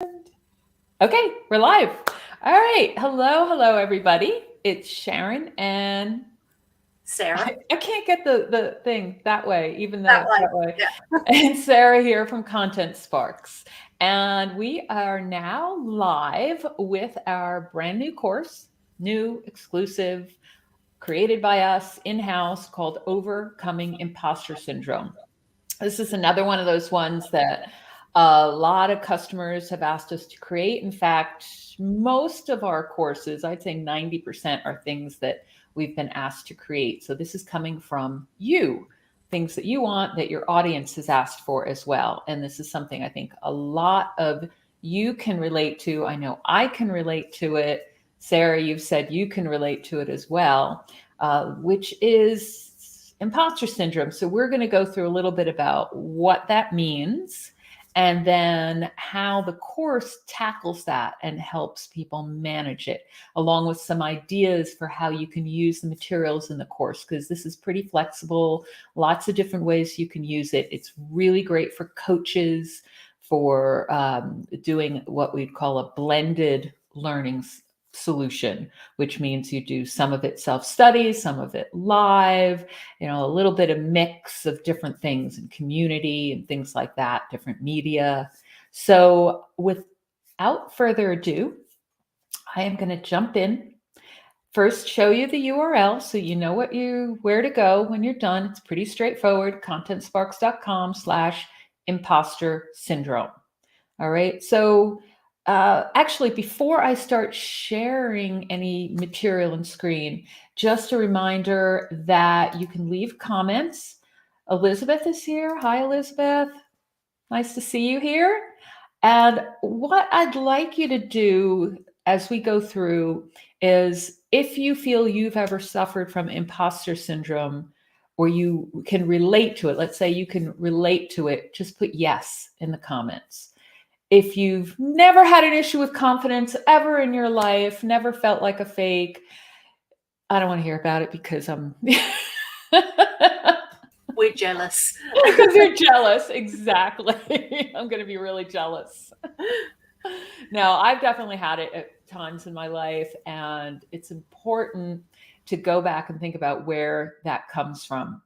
Okay, we're live. All right. Hello, everybody. It's Sharyn and Sarah. I can't get the thing that way, even though That it's way. that way. Yeah. And Sarah here from Content Sparks. And we are now live with our brand new course, new, exclusive, created by us in-house called Overcoming Imposter Syndrome. This is another one of those ones that a lot of customers have asked us to create. In fact, most of our courses, I'd say 90%, are things that we've been asked to create. So this is coming from you, things that you want, that your audience has asked for as well. And this is something I think a lot of you can relate to. I know I can relate to it. Sarah, you've said you can relate to it as well, which is imposter syndrome. So we're going to go through a little bit about what that means and then how the course tackles that and helps people manage it, along with some ideas for how you can use the materials in the course, because this is pretty flexible, lots of different ways you can use it. It's really great for coaches, for doing what we'd call a blended learning solution, which means you do some of it self-study, some of it live, a little bit of mix of different things and community and things like that, different media. So without further ado, I am going to jump in. First, show you the URL so you know where to go when you're done. It's pretty straightforward, contentsparks.com/imposter syndrome. All right. So actually, before I start sharing any material and screen, just a reminder that you can leave comments. Elizabeth is here. Hi, Elizabeth. Nice to see you here. And what I'd like you to do as we go through is, if you feel you've ever suffered from imposter syndrome or you can relate to it, let's say you can relate to it, just put yes in the comments. If you've never had an issue with confidence ever in your life, never felt like a fake, I don't want to hear about it because I'm We're jealous. because you're jealous. Exactly. I'm going to be really jealous. No, I've definitely had it at times in my life, and it's important to go back and think about where that comes from,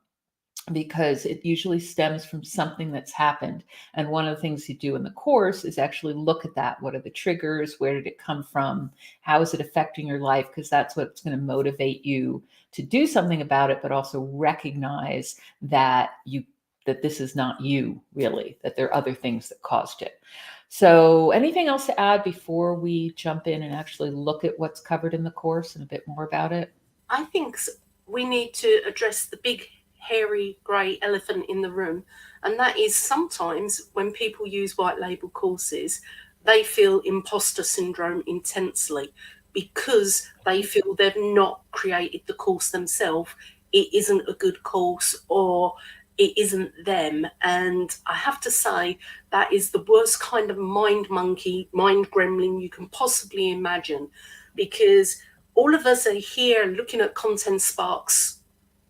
because it usually stems from something that's happened. And one of the things you do in the course is actually look at that. What are the triggers? Where did it come from? How is it affecting your life? Because that's what's going to motivate you to do something about it, but also recognize that this is not you, really, that there are other things that caused it. So anything else to add before we jump in and actually look at what's covered in the course and a bit more about it? I think we need to address the big, hairy, grey elephant in the room. And that is, sometimes when people use white label courses, they feel imposter syndrome intensely because they feel they've not created the course themselves. It isn't a good course, or it isn't them. And I have to say, that is the worst kind of mind monkey, mind gremlin you can possibly imagine, because all of us are here looking at Content Sparks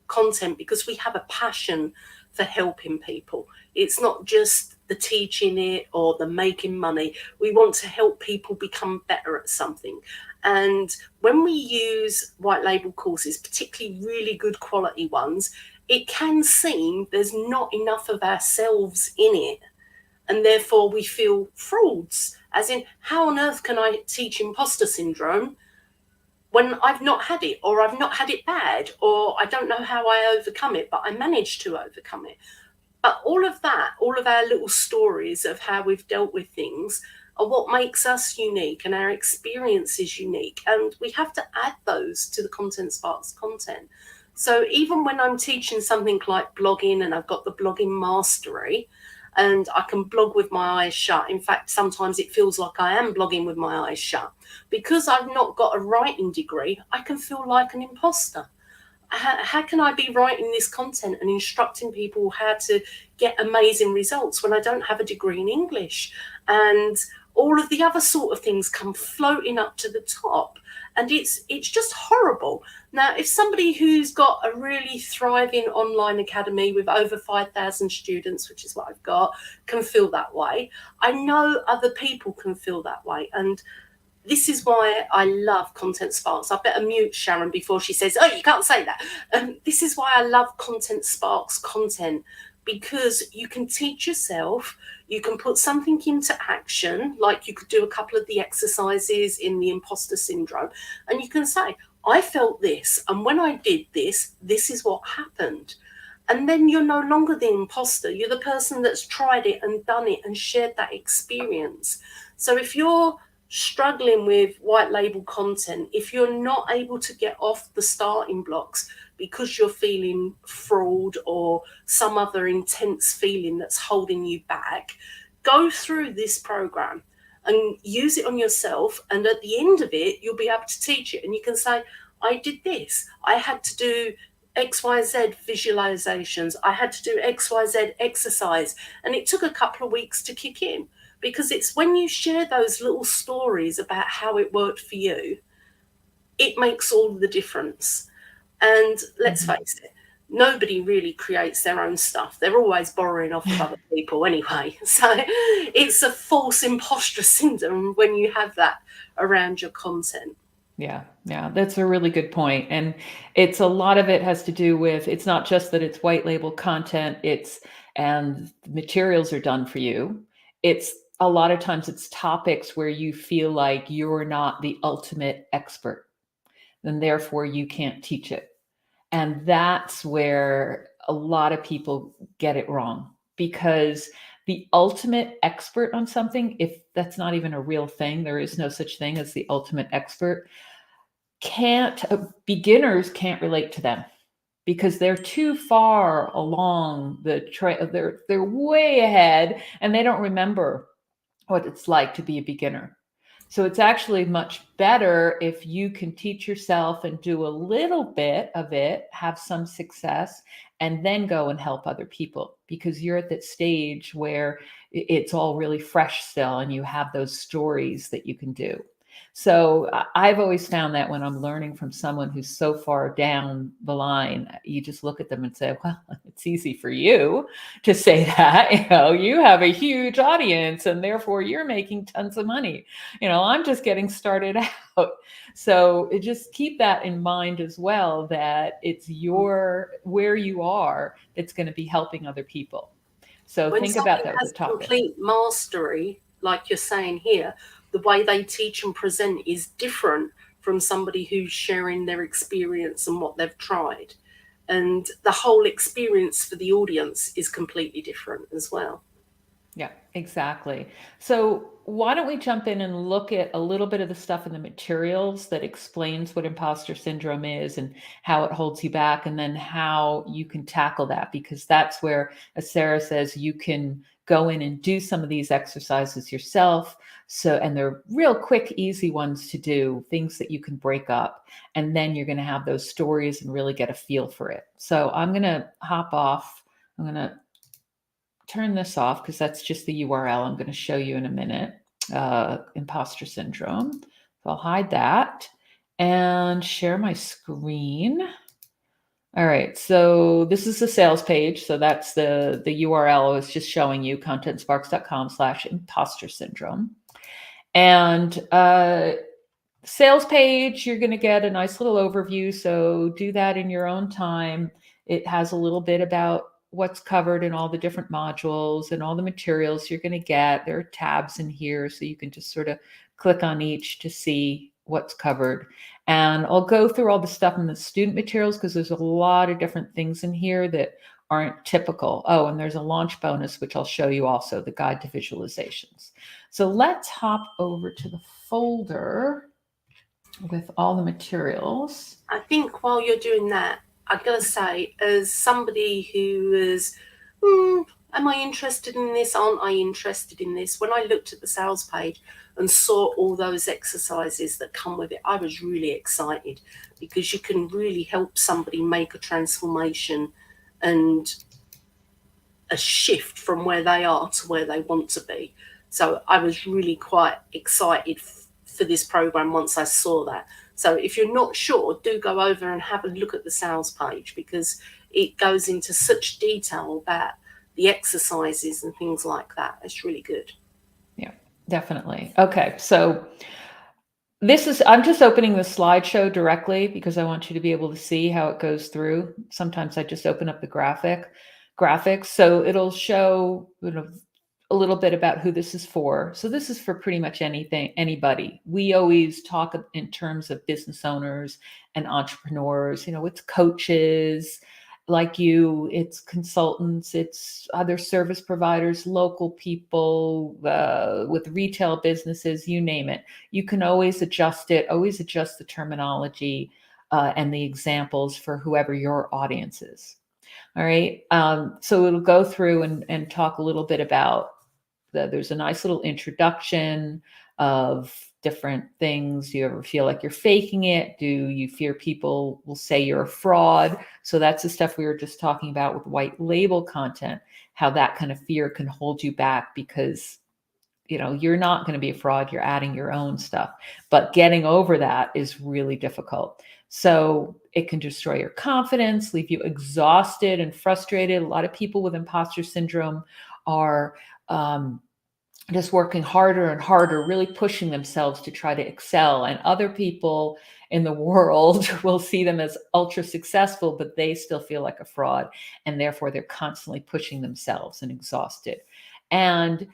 content because we have a passion for helping people. It's not just the teaching it or the making money. We want to help people become better at something. And when we use white label courses, particularly really good quality ones, it can seem there's not enough of ourselves in it. And therefore we feel frauds, as in, how on earth can I teach imposter syndrome when I've not had it, or I've not had it bad, or I don't know how I overcome it, but I managed to overcome it. But all of that, all of our little stories of how we've dealt with things, are what makes us unique, and our experience is unique. And we have to add those to the Content Sparks content. So even when I'm teaching something like blogging, and I've got the blogging mastery, and I can blog with my eyes shut. In fact, sometimes it feels like I am blogging with my eyes shut. Because I've not got a writing degree, I can feel like an imposter. How can I be writing this content and instructing people how to get amazing results when I don't have a degree in English? And all of the other sort of things come floating up to the top, and it's just horrible. Now, if somebody who's got a really thriving online academy with over 5,000 students, which is what I've got, can feel that way, I know other people can feel that way. And this is why I love Content Sparks. I better mute Sharyn before she says, oh, you can't say that. This is why I love Content Sparks content, because you can teach yourself, you can put something into action, like you could do a couple of the exercises in the Imposter Syndrome, and you can say, I felt this, and when I did this, this is what happened. And then you're no longer the imposter. You're the person that's tried it and done it and shared that experience. So if you're struggling with white label content, if you're not able to get off the starting blocks because you're feeling fraud or some other intense feeling that's holding you back, go through this program and use it on yourself. And at the end of it, you'll be able to teach it. And you can say, I did this. I had to do XYZ visualizations. I had to do XYZ exercise. And it took a couple of weeks to kick in, because it's when you share those little stories about how it worked for you, it makes all the difference. And let's face it, nobody really creates their own stuff. They're always borrowing off of other people anyway. So it's a false imposter syndrome when you have that around your content. Yeah, that's a really good point. And it's a lot of it has to do with, it's not just that it's white label content, and the materials are done for you. It's a lot of times it's topics where you feel like you're not the ultimate expert, and therefore you can't teach it. And that's where a lot of people get it wrong, because the ultimate expert on something, if that's not even a real thing, there is no such thing as the ultimate expert, beginners can't relate to them, because they're too far along the trail. They're way ahead, and they don't remember what it's like to be a beginner. So it's actually much better if you can teach yourself and do a little bit of it, have some success, and then go and help other people, because you're at that stage where it's all really fresh still and you have those stories that you can do. So I've always found that when I'm learning from someone who's so far down the line, you just look at them and say, well, it's easy for you to say that. You have a huge audience and therefore you're making tons of money. I'm just getting started out. So just keep that in mind as well, that it's where you are that's going to be helping other people. So when think about that has with the topic. Complete mastery, like you're saying here, the way they teach and present is different from somebody who's sharing their experience and what they've tried. And the whole experience for the audience is completely different as well. Yeah, exactly. So why don't we jump in and look at a little bit of the stuff in the materials that explains what imposter syndrome is and how it holds you back, and then how you can tackle that, because that's where, as Sarah says, you can go in and do some of these exercises yourself. And they're real quick, easy ones to do, things that you can break up, and then you're going to have those stories and really get a feel for it. So I'm going to hop off. I'm going to turn this off because that's just the URL I'm going to show you in a minute. Imposter syndrome. So I'll hide that and share my screen. All right, so this is the sales page. So that's the URL I was just showing you, contentsparks.com/imposter syndrome. And sales page, you're going to get a nice little overview. So do that in your own time. It has a little bit about what's covered in all the different modules and all the materials you're going to get. There are tabs in here, so you can just sort of click on each to see what's covered. And I'll go through all the stuff in the student materials, because there's a lot of different things in here that aren't typical. Oh, and there's a launch bonus, which I'll show you also, the guide to visualizations. So let's hop over to the folder with all the materials. I think while you're doing that, I'm going to say, as somebody who is, am I interested in this? Aren't I interested in this? When I looked at the sales page and saw all those exercises that come with it, I was really excited, because you can really help somebody make a transformation and a shift from where they are to where they want to be. So I was really quite excited for this program once I saw that. So if you're not sure, do go over and have a look at the sales page, because it goes into such detail about the exercises and things like that. It's really good. Yeah, definitely. Okay, so I'm just opening the slideshow directly because I want you to be able to see how it goes through. Sometimes I just open up the graphics. So it'll show, a little bit about who this is for. So this is for pretty much anybody. We always talk in terms of business owners and entrepreneurs. It's coaches like you, it's consultants, it's other service providers, local people, with retail businesses, you name it. You can always adjust the terminology, and the examples for whoever your audience is. All right. So it'll go through and talk a little bit about there's a nice little introduction of different things. Do you ever feel like you're faking it? Do you fear people will say you're a fraud? So that's the stuff we were just talking about with white label content, how that kind of fear can hold you back because you're not going to be a fraud. You're adding your own stuff, but getting over that is really difficult. So it can destroy your confidence, leave you exhausted and frustrated. A lot of people with imposter syndrome are just working harder and harder, really pushing themselves to try to excel. And other people in the world will see them as ultra successful, but they still feel like a fraud. And therefore, they're constantly pushing themselves and exhausted. And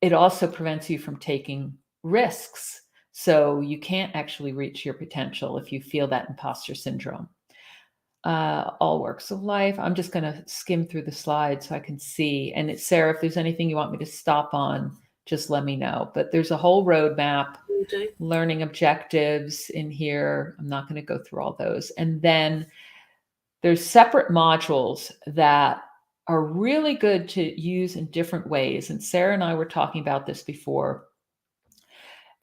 it also prevents you from taking risks. So you can't actually reach your potential if you feel that imposter syndrome. All works of life. I'm just going to skim through the slides so I can see. And Sarah, if there's anything you want me to stop on, just let me know. But there's a whole roadmap, learning objectives in here. I'm not going to go through all those. And then there's separate modules that are really good to use in different ways. And Sarah and I were talking about this before.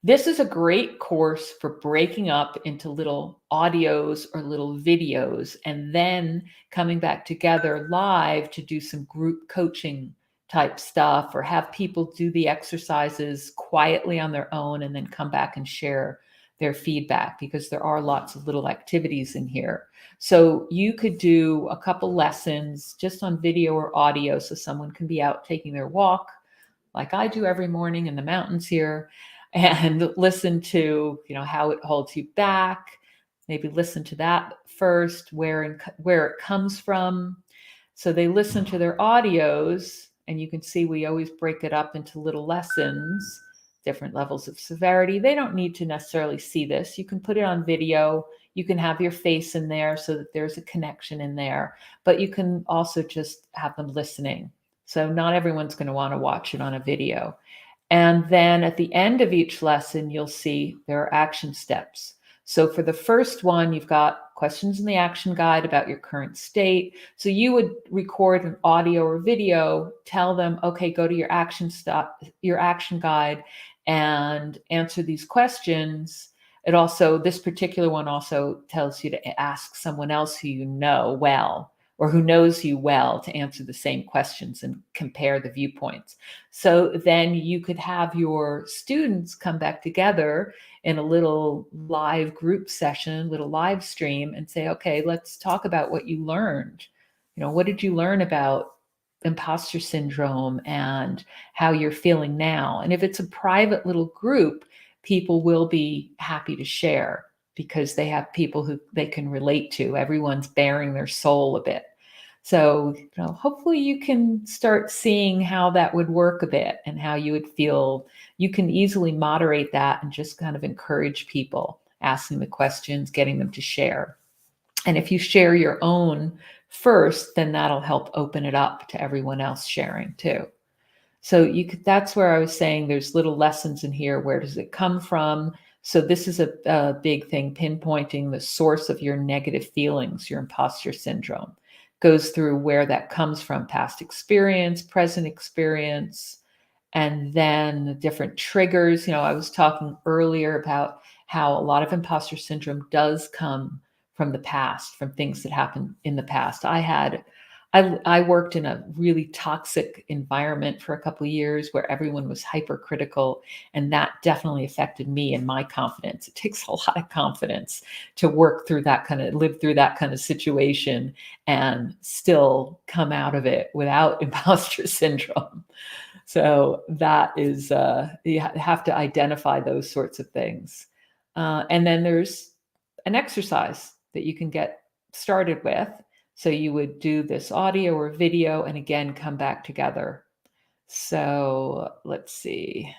This is a great course for breaking up into little audios or little videos and then coming back together live to do some group coaching type stuff, or have people do the exercises quietly on their own and then come back and share their feedback, because there are lots of little activities in here. So you could do a couple lessons just on video or audio, so someone can be out taking their walk like I do every morning in the mountains here, and listen to how it holds you back. Maybe listen to that first, where it comes from. So they listen to their audios, and you can see we always break it up into little lessons, different levels of severity. They don't need to necessarily see this. You can put it on video. You can have your face in there so that there's a connection in there, but you can also just have them listening. So not everyone's going to want to watch it on a video. And then at the end of each lesson, you'll see there are action steps. So for the first one, you've got questions in the action guide about your current state. So you would record an audio or video, tell them, okay, go to your action guide and answer these questions. This particular one also tells you to ask someone else who you know well, or who knows you well, to answer the same questions and compare the viewpoints. So then you could have your students come back together in a little live group session, little live stream, and say, okay, let's talk about what you learned. What did you learn about imposter syndrome and how you're feeling now? And if it's a private little group, people will be happy to share because they have people who they can relate to. Everyone's bearing their soul a bit. So, hopefully you can start seeing how that would work a bit and how you would feel. You can easily moderate that and just kind of encourage people, asking the questions, getting them to share. And if you share your own first, then that'll help open it up to everyone else sharing too. So that's where I was saying there's little lessons in here. Where does it come from? So this is a big thing, pinpointing the source of your negative feelings, your imposter syndrome. Goes through where that comes from: past experience, present experience, and then the different triggers. I was talking earlier about how a lot of imposter syndrome does come from the past, from things that happened in the past. I had I worked in a really toxic environment for a couple of years where everyone was hypercritical, and that definitely affected me and my confidence. It takes a lot of confidence to live through that kind of situation and still come out of it without imposter syndrome. So that is, you have to identify those sorts of things. And then there's an exercise that you can get started with. So you would do this audio or video and again come back together. So let's see.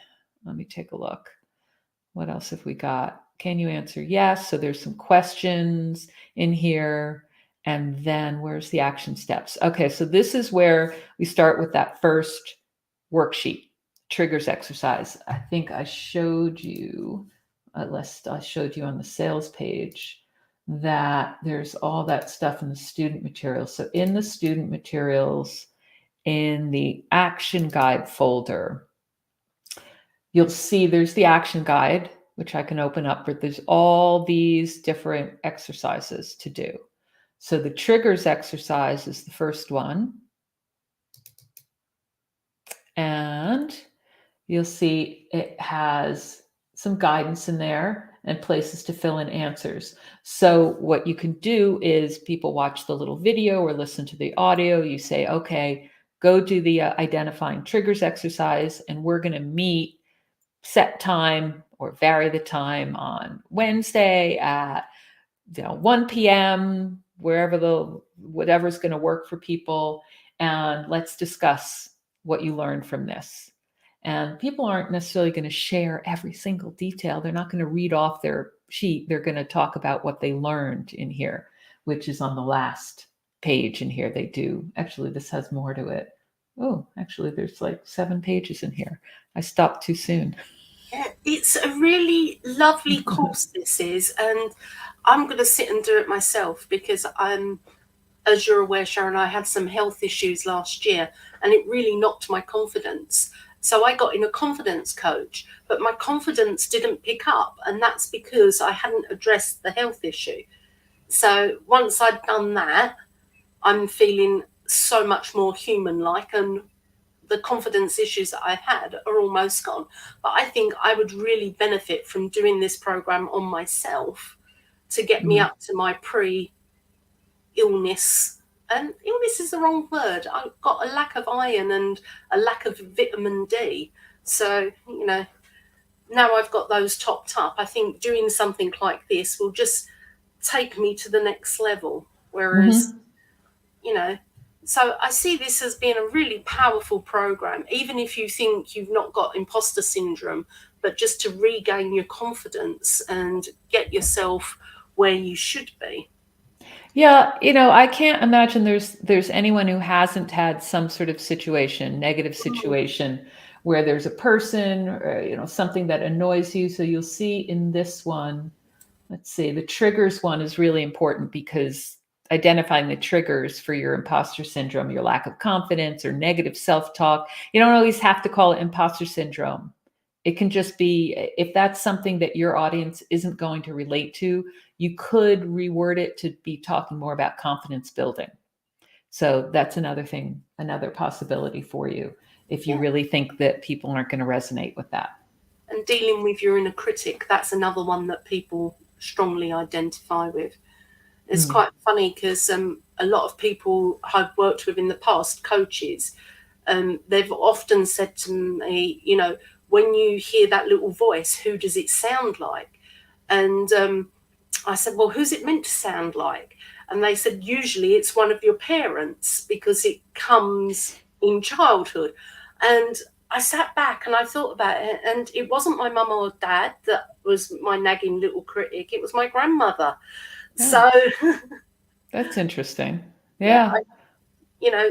Let me take a look. What else have we got? Can you answer yes? So there's some questions in here. And then where's the action steps? Okay, so this is where we start with that first worksheet, triggers exercise. I think I showed you, unless I showed you on the sales page, that there's all that stuff in the student materials. So in the student materials, in the action guide folder, you'll see there's the action guide, which I can open up, but there's all these different exercises to do. So the triggers exercise is the first one. And you'll see it has some guidance in there and places to fill in answers. So what you can do is people watch the little video or listen to the audio. You say, okay, go do the identifying triggers exercise, and we're going to meet set time or vary the time on Wednesday at 1 p.m., whatever's going to work for people. And let's discuss what you learned from this. And people aren't necessarily going to share every single detail. They're not going to read off their sheet. They're going to talk about what they learned in here, which is on the last page in here. They do. Actually, this has more to it. Oh, actually, there's like 7 pages in here. I stopped too soon. Yeah, it's a really lovely course, this is. And I'm going to sit and do it myself because as you're aware, Sharyn, I had some health issues last year and it really knocked my confidence. So I got in a confidence coach, but my confidence didn't pick up. And that's because I hadn't addressed the health issue. So once I'd done that, I'm feeling so much more human-like, and the confidence issues that I had are almost gone. But I think I would really benefit from doing this program on myself to get me up to my pre-illness. And illness is the wrong word. I've got a lack of iron and a lack of vitamin D. So, now I've got those topped up. I think doing something like this will just take me to the next level. Whereas, so I see this as being a really powerful program, even if you think you've not got imposter syndrome, but just to regain your confidence and get yourself where you should be. Yeah, I can't imagine there's anyone who hasn't had some sort of negative situation, where there's a person or something that annoys you. So you'll see in this one, let's see, the triggers one is really important because identifying the triggers for your imposter syndrome, your lack of confidence or negative self-talk, you don't always have to call it imposter syndrome. It can just be, if that's something that your audience isn't going to relate to, you could reword it to be talking more about confidence building. So that's another thing, another possibility for you, if you really think that people aren't going to resonate with that. And dealing with your inner critic, that's another one that people strongly identify with. It's quite funny because a lot of people I've worked with in the past, coaches, they've often said to me, when you hear that little voice, who does it sound like? And I said, well, who's it meant to sound like? And they said, usually it's one of your parents because it comes in childhood. And I sat back and I thought about it, and it wasn't my mum or dad that was my nagging little critic. It was my grandmother. Yeah. So that's interesting. Yeah.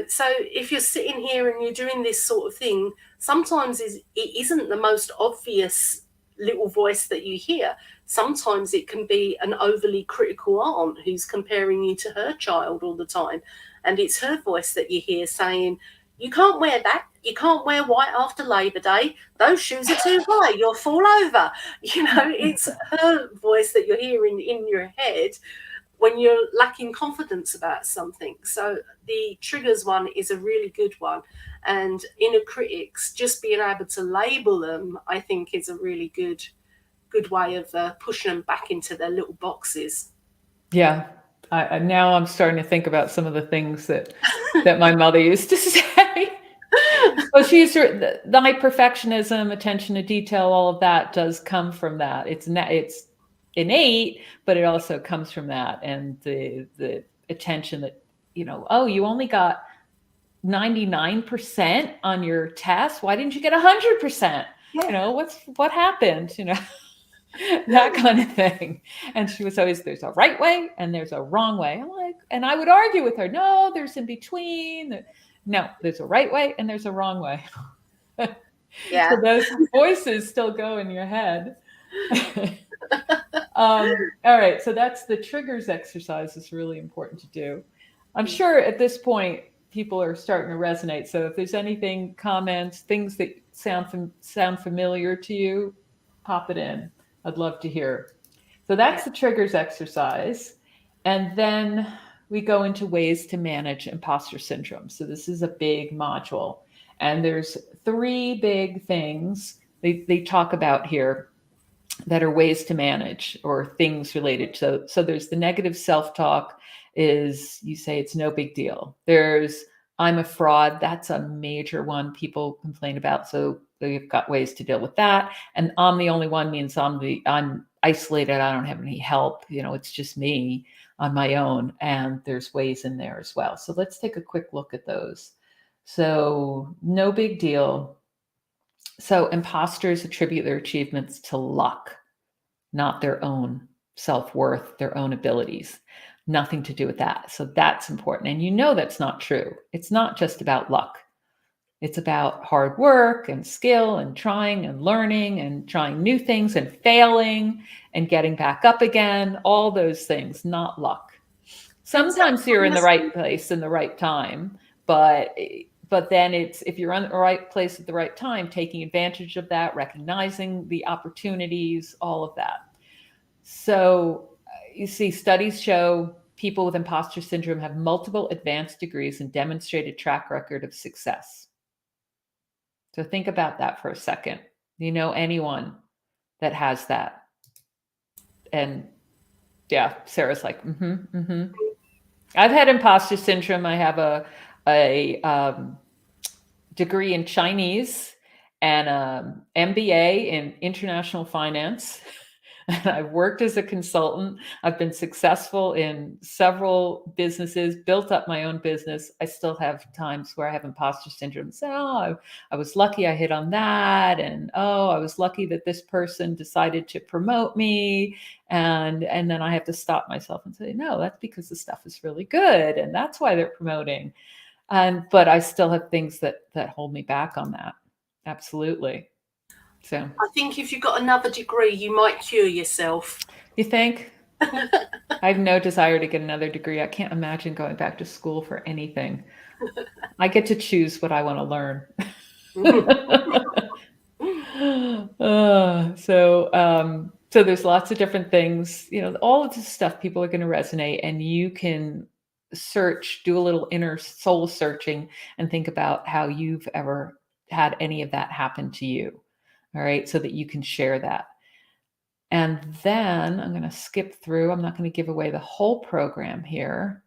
So if you're sitting here and you're doing this sort of thing, sometimes it isn't the most obvious little voice that you hear. Sometimes it can be an overly critical aunt who's comparing you to her child all the time. And it's her voice that you hear saying, you can't wear that. You can't wear white after Labour Day. Those shoes are too high. You'll fall over. It's her voice that you're hearing in your head. when you're lacking confidence about something. So the triggers one is a really good one. And inner critics, just being able to label them, I think is a really good way of pushing them back into their little boxes. Yeah. Now I'm starting to think about some of the things that my mother used to say. Well, the high perfectionism, attention to detail, all of that does come from that. It's innate, but it also comes from that, and the attention that, oh, you only got 99% on your test. Why didn't you get 100%? Yeah. What happened? That kind of thing. And she was always, there's a right way and there's a wrong way. I'm like, and I would argue with her, no, there's in between. No, there's a right way and there's a wrong way. Yeah. So those voices still go in your head. All right. So that's the triggers exercise is really important to do. I'm sure at this point, people are starting to resonate. So if there's anything, comments, things that sound familiar to you, pop it in. I'd love to hear. So that's the triggers exercise. And then we go into ways to manage imposter syndrome. So this is a big module. And there's 3 big things they talk about here that are ways to manage, or things related to. So there's the negative self-talk, is you say it's no big deal. There's I'm a fraud. That's a major one people complain about. So they've got ways to deal with that. And I'm the only one means I'm isolated. I don't have any help. It's just me on my own. And there's ways in there as well. So let's take a quick look at those. So no big deal. So imposters attribute their achievements to luck, not their own self-worth, their own abilities. Nothing to do with that. So that's important. And that's not true. It's not just about luck. It's about hard work and skill and trying and learning and trying new things and failing and getting back up again. All those things, not luck. Sometimes you're in the right place in the right time, but then it's, if you're in the right place at the right time, taking advantage of that, recognizing the opportunities, all of that. So you see, studies show people with imposter syndrome have multiple advanced degrees and demonstrated track record of success. So think about that for a second. Do you know anyone that has that? And yeah, Sarah's like, I've had imposter syndrome. I have a degree in Chinese and MBA in international finance. And I've worked as a consultant. I've been successful in several businesses, built up my own business. I still have times where I have imposter syndrome. So, I was lucky I hit on that. And, I was lucky that this person decided to promote me. And then I have to stop myself and say, no, that's because the stuff is really good. And that's why they're promoting. But I still have things that hold me back on that. Absolutely. So I think if you've got another degree, you might cure yourself. You think? I have no desire to get another degree. I can't imagine going back to school for anything. I get to choose what I want to learn. So there's lots of different things, all of this stuff people are going to resonate, and you can do a little inner soul searching and think about how you've ever had any of that happen to you. All right. So that you can share that. And then I'm going to skip through. I'm not going to give away the whole program here.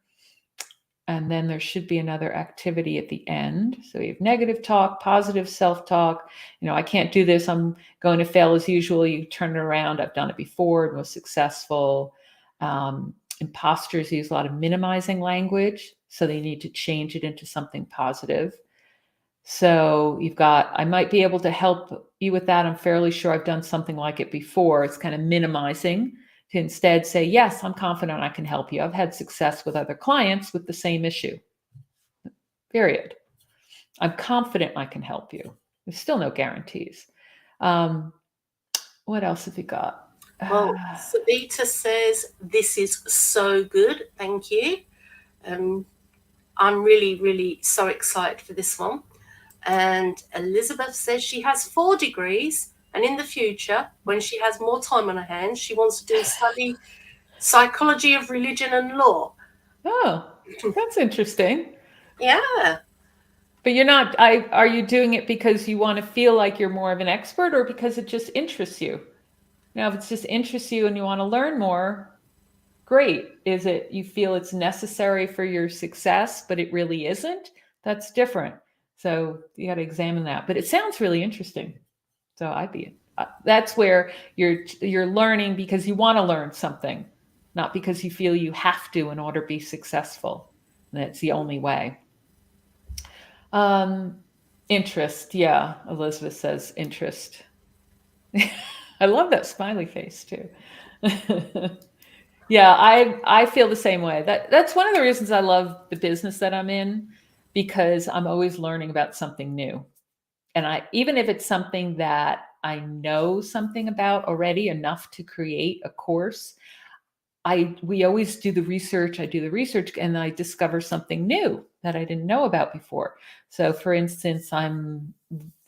And then there should be another activity at the end. So we have negative talk, positive self-talk. I can't do this. I'm going to fail as usual. You turn it around. I've done it before and was successful. Imposters use a lot of minimizing language. So they need to change it into something positive. So you've got, I might be able to help you with that. I'm fairly sure I've done something like it before. It's kind of minimizing to instead say, yes, I'm confident I can help you. I've had success with other clients with the same issue. Period. I'm confident I can help you. There's still no guarantees. What else have you got? Well, Savita says, this is so good. Thank you. I'm really, really so excited for this one. And Elizabeth says she has 4 degrees. And in the future, when she has more time on her hands, she wants to do study Psychology of Religion and Law. Oh, that's interesting. Yeah. But you're not, are you doing it because you want to feel like you're more of an expert, or because it just interests you? Now, if it just interests you and you want to learn more, great. Is it you feel it's necessary for your success, but it really isn't? That's different. So you got to examine that. But it sounds really interesting. So that's where you're learning because you want to learn something, not because you feel you have to in order to be successful. And that's the only way. Um, interest, yeah. Elizabeth says interest. I love that smiley face too. Yeah, I feel the same way. That's one of the reasons I love the business that I'm in, because I'm always learning about something new. And I, even if it's something that I know something about already enough to create a course, we always do the research. I do the research and I discover something new that I didn't know about before. So for instance, I'm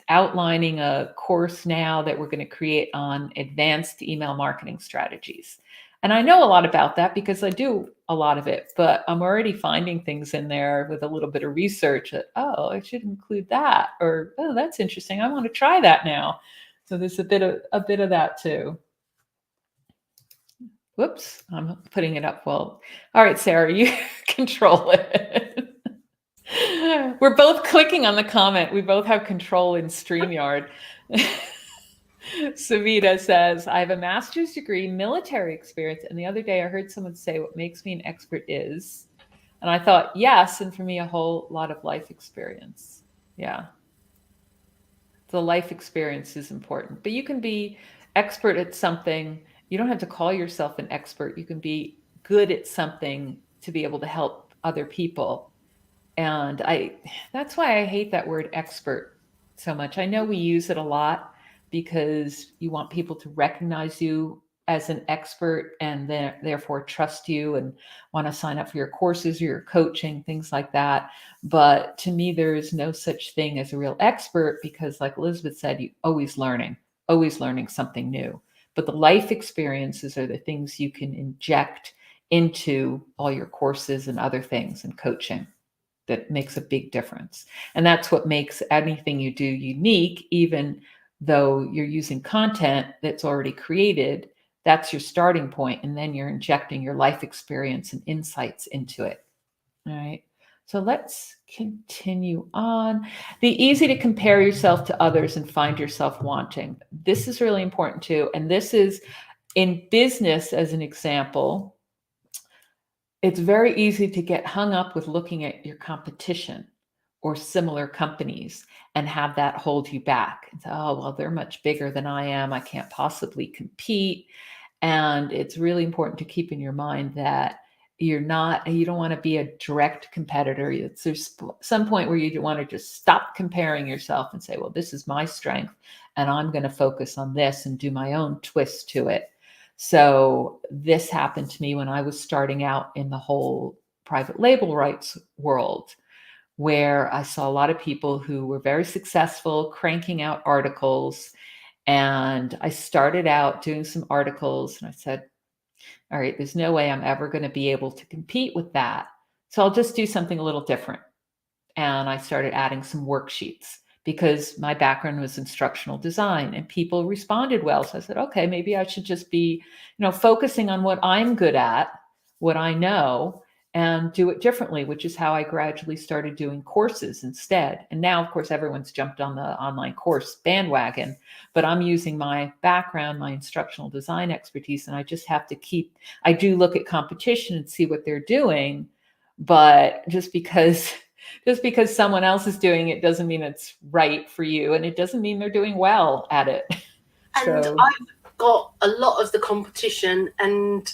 outlining a course now that we're going to create on advanced email marketing strategies. And I know a lot about that because I do a lot of it, but I'm already finding things in there with a little bit of research that, oh, I should include that, or, oh, that's interesting, I want to try that now. So there's a bit of that too. Whoops, I'm putting it up. Well, all right, Sarah, you control it. We're both clicking on the comment. We both have control in StreamYard. Savita says, I have a master's degree, military experience. And the other day I heard someone say, what makes me an expert is, and I thought, yes. And for me, a whole lot of life experience. Yeah. The life experience is important, but you can be expert at something. You don't have to call yourself an expert. You can be good at something to be able to help other people. And that's why I hate that word expert so much. I know we use it a lot because you want people to recognize you as an expert and therefore trust you and want to sign up for your courses or your coaching, things like that. But to me, there is no such thing as a real expert because, like Elizabeth said, you're always learning something new. But the life experiences are the things you can inject into all your courses and other things and coaching. That makes a big difference. And that's what makes anything you do unique, even though you're using content that's already created. That's your starting point, and then you're injecting your life experience and insights into it. All right. So let's continue on. The easy to compare yourself to others and find yourself wanting. This is really important too. And this is in business, as an example. It's very easy to get hung up with looking at your competition or similar companies and have that hold you back. And say, oh, well, they're much bigger than I am. I can't possibly compete. And it's really important to keep in your mind that you don't want to be a direct competitor. There's some point where you want to just stop comparing yourself and say, well, this is my strength and I'm going to focus on this and do my own twist to it. So this happened to me when I was starting out in the whole private label rights world, where I saw a lot of people who were very successful cranking out articles. And I started out doing some articles and I said, all right, there's no way I'm ever going to be able to compete with that. So I'll just do something a little different. And I started adding some worksheets because my background was instructional design and people responded well. So I said, okay, maybe I should just be, focusing on what I'm good at, what I know, and do it differently, which is how I gradually started doing courses instead. And now, of course, everyone's jumped on the online course bandwagon, but I'm using my background, my instructional design expertise, and I just have to I do look at competition and see what they're doing, but just because someone else is doing it doesn't mean it's right for you, and it doesn't mean they're doing well at it. And So I've got a lot of the competition and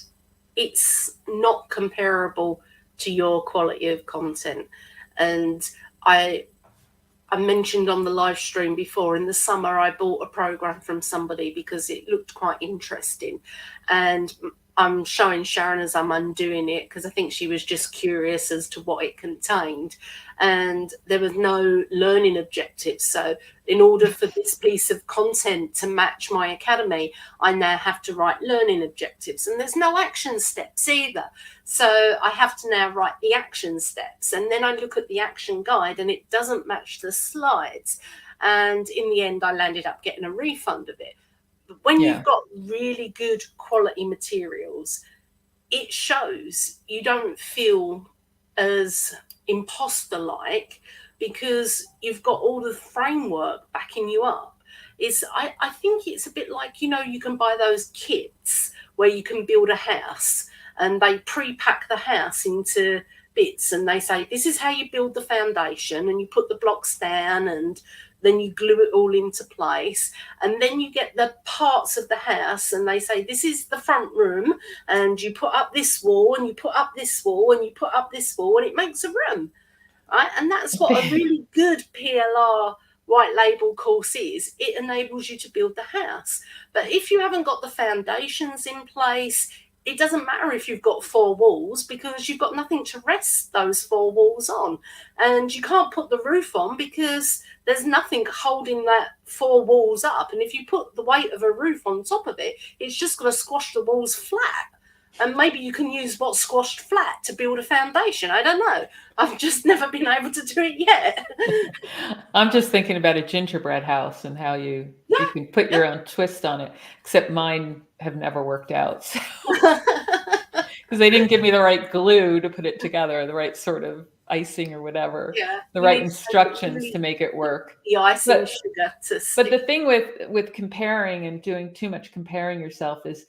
it's not comparable to your quality of content. And I mentioned on the live stream before, in the summer I bought a program from somebody because it looked quite interesting, and I'm showing Sharyn as I'm undoing it, because I think she was just curious as to what it contained. And there was no learning objectives. So, in order for this piece of content to match my academy, I now have to write learning objectives. And there's no action steps either. So, I have to now write the action steps. And then I look at the action guide and it doesn't match the slides. And in the end, I landed up getting a refund of it. But when Yeah. you've got really good quality materials, it shows. You don't feel as imposter like, because you've got all the framework backing you up. I think it's a bit like, you can buy those kits where you can build a house, and they pre-pack the house into bits, and they say this is how you build the foundation, and you put the blocks down, and then you glue it all into place, and then you get the parts of the house, and they say this is the front room, and you put up this wall, and you put up this wall, and you put up this wall, and it makes a room, right? And that's what a really good PLR white label course is. It enables you to build the house. But if you haven't got the foundations in place, it doesn't matter if you've got 4 walls, because you've got nothing to rest those 4 walls on. And you can't put the roof on because there's nothing holding that 4 walls up. And if you put the weight of a roof on top of it, it's just going to squash the walls flat. And maybe you can use what's squashed flat to build a foundation. I don't know. I've just never been able to do it yet. I'm just thinking about a gingerbread house and how you can put your own twist on it, except mine have never worked out. Because they didn't give me the right glue to put it together, the right sort of icing or whatever, the right instructions to make it work. The icing sugar to stick. But the thing with comparing and doing too much comparing yourself is,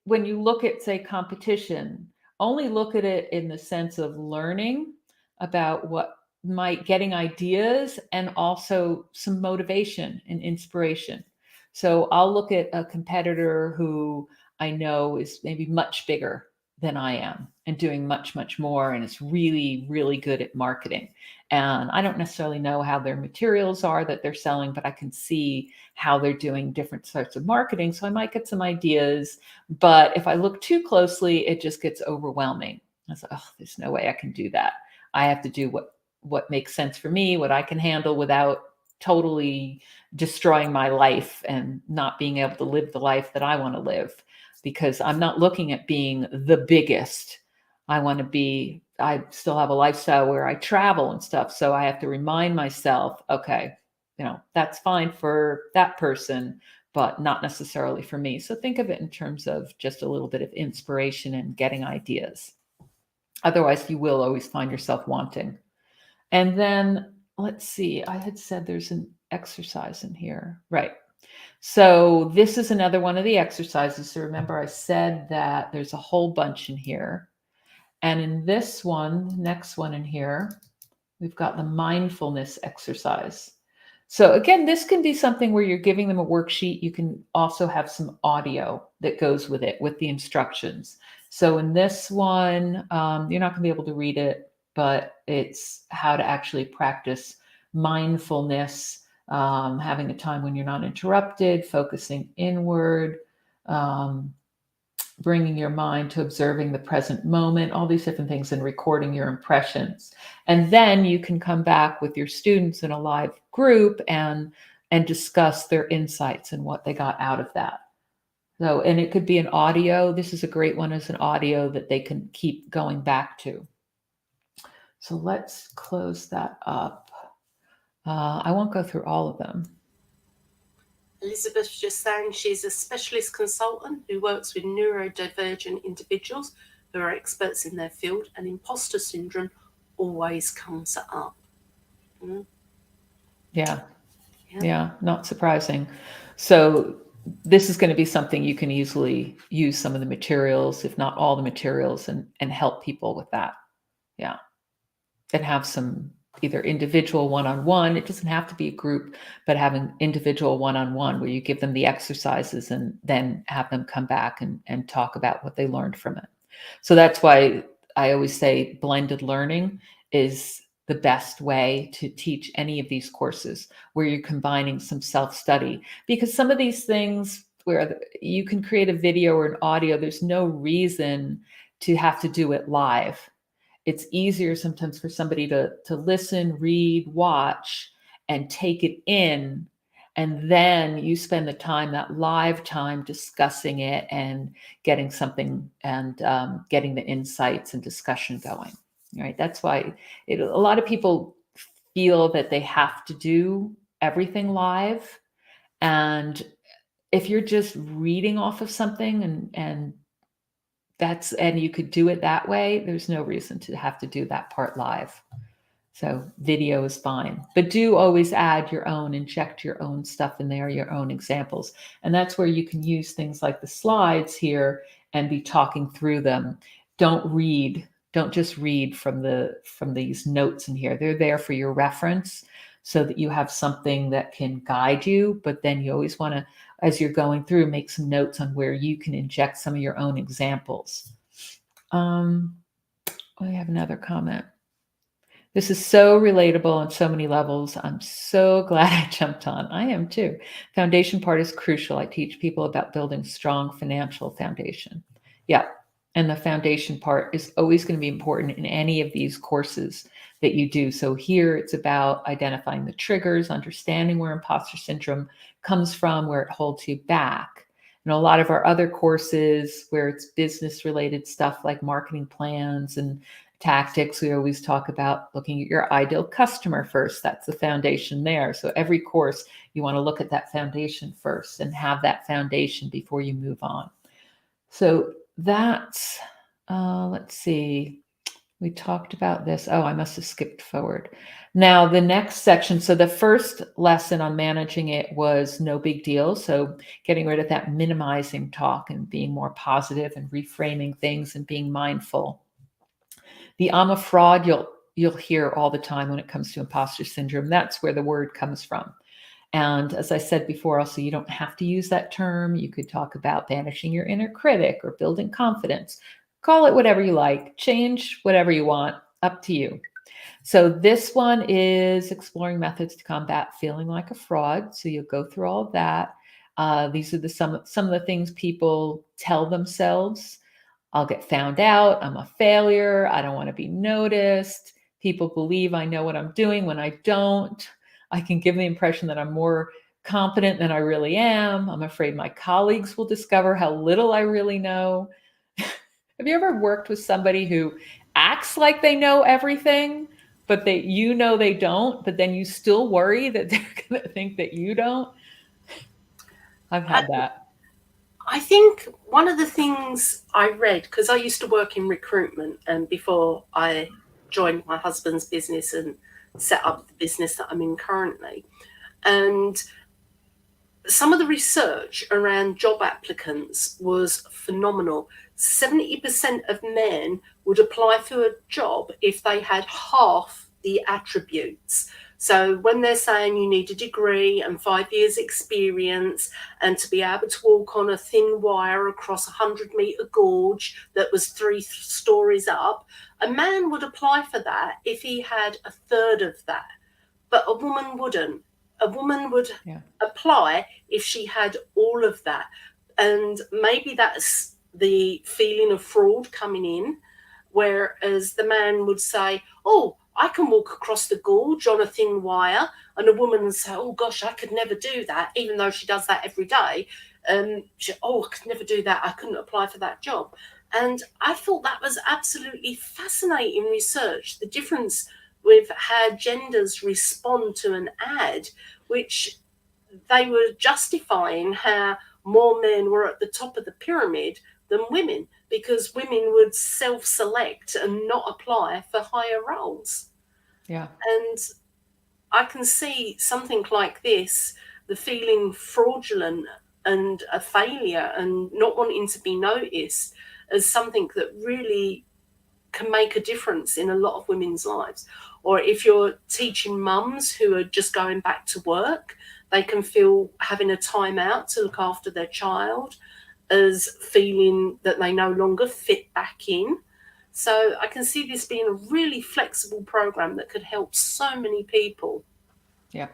when you look at, say, competition, only look at it in the sense of learning about getting ideas, and also some motivation and inspiration. So I'll look at a competitor who I know is maybe much bigger than I am and doing much, much more, and is really, really good at marketing. And I don't necessarily know how their materials are that they're selling, but I can see how they're doing different sorts of marketing. So I might get some ideas, but if I look too closely, it just gets overwhelming. I was like, oh, there's no way I can do that. I have to do what makes sense for me, what I can handle without totally destroying my life and not being able to live the life that I want to live, because I'm not looking at being the biggest. I still have a lifestyle where I travel and stuff. So I have to remind myself, okay, that's fine for that person, but not necessarily for me. So think of it in terms of just a little bit of inspiration and getting ideas. Otherwise, you will always find yourself wanting. And then let's see, I had said there's an exercise in here, right? So this is another one of the exercises. So remember, I said that there's a whole bunch in here. And in this one, next one in here, we've got the mindfulness exercise. So again, this can be something where you're giving them a worksheet. You can also have some audio that goes with it, with the instructions. So in this one, you're not going to be able to read it, but it's how to actually practice mindfulness, having a time when you're not interrupted, focusing inward, bringing your mind to observing the present moment, all these different things, and recording your impressions. And then you can come back with your students in a live group and discuss their insights and what they got out of that. So, and it could be an audio. This is a great one as an audio that they can keep going back to. So let's close that up. I won't go through all of them. Elizabeth's just saying she's a specialist consultant who works with neurodivergent individuals who are experts in their field, and imposter syndrome always comes up. Yeah, not surprising. So this is going to be something you can easily use some of the materials, if not all the materials, and help people with that. Yeah. And have some either individual one-on-one. It doesn't have to be a group, but having individual one-on-one where you give them the exercises and then have them come back and talk about what they learned from it. So that's why I always say blended learning is the best way to teach any of these courses, where you're combining some self-study, because some of these things where you can create a video or an audio. There's no reason to have to do it live. It's easier sometimes for somebody to listen, read, watch, and take it in. And then you spend the time, that live time, discussing it and getting something and getting the insights and discussion going. Right. That's why a lot of people feel that they have to do everything live. And if you're just reading off of something and you could do it that way, there's no reason to have to do that part live. So video is fine, but do always add your own, inject your own stuff in there, your own examples. And that's where you can use things like the slides here and be talking through them. Don't just read from these notes in here. They're there for your reference so that you have something that can guide you, but then you always want to, as you're going through, make some notes on where you can inject some of your own examples. We have another comment. This is so relatable on so many levels. I'm so glad I jumped on. I am too. Foundation part is crucial. I teach people about building strong financial foundation. Yeah. And the foundation part is always going to be important in any of these courses that you do. So here it's about identifying the triggers, understanding where imposter syndrome comes from, where it holds you back. And a lot of our other courses where it's business related stuff like marketing plans and tactics, we always talk about looking at your ideal customer first. That's the foundation there. So every course, you want to look at that foundation first and have that foundation before you move on. So that's, let's see, we talked about this. Oh, I must have skipped forward. Now, the next section. So the first lesson on managing it was no big deal. So getting rid of that minimizing talk and being more positive and reframing things and being mindful. The I'm a fraud you'll hear all the time when it comes to imposter syndrome. That's where the word comes from. And as I said before, also, you don't have to use that term. You could talk about banishing your inner critic or building confidence. Call it whatever you like. Change whatever you want. Up to you. So this one is exploring methods to combat feeling like a fraud. So you'll go through all of that. These are some of the things people tell themselves. I'll get found out. I'm a failure. I don't want to be noticed. People believe I know what I'm doing when I don't. I can give the impression that I'm more competent than I really am. I'm afraid my colleagues will discover how little I really know. Have you ever worked with somebody who acts like they know everything, but they don't, but then you still worry that they're going to think that you don't? I've had that. I think one of the things I read, because I used to work in recruitment and before I joined my husband's business and set up the business that I'm in currently, and some of the research around job applicants was phenomenal. 70% of men would apply for a job if they had half the attributes. So when they're saying you need a degree and 5 years experience and to be able to walk on a thin wire across a 100-meter gorge that was 3 stories up, a man would apply for that if he had a third of that. But a woman wouldn't. A woman would apply if she had all of that. And maybe that's the feeling of fraud coming in, whereas the man would say, oh, I can walk across the gorge on a thin wire, and a woman would say, oh gosh, I could never do that, even though she does that every day. I could never do that. I couldn't apply for that job. And I thought that was absolutely fascinating research, the difference with how genders respond to an ad, which they were justifying how more men were at the top of the pyramid than women, because women would self-select and not apply for higher roles. Yeah. And I can see something like this, the feeling fraudulent and a failure and not wanting to be noticed, as something that really can make a difference in a lot of women's lives. Or if you're teaching mums who are just going back to work, they can feel having a time out to look after their child as feeling that they no longer fit back in. So I can see this being a really flexible program that could help so many people. Yeah.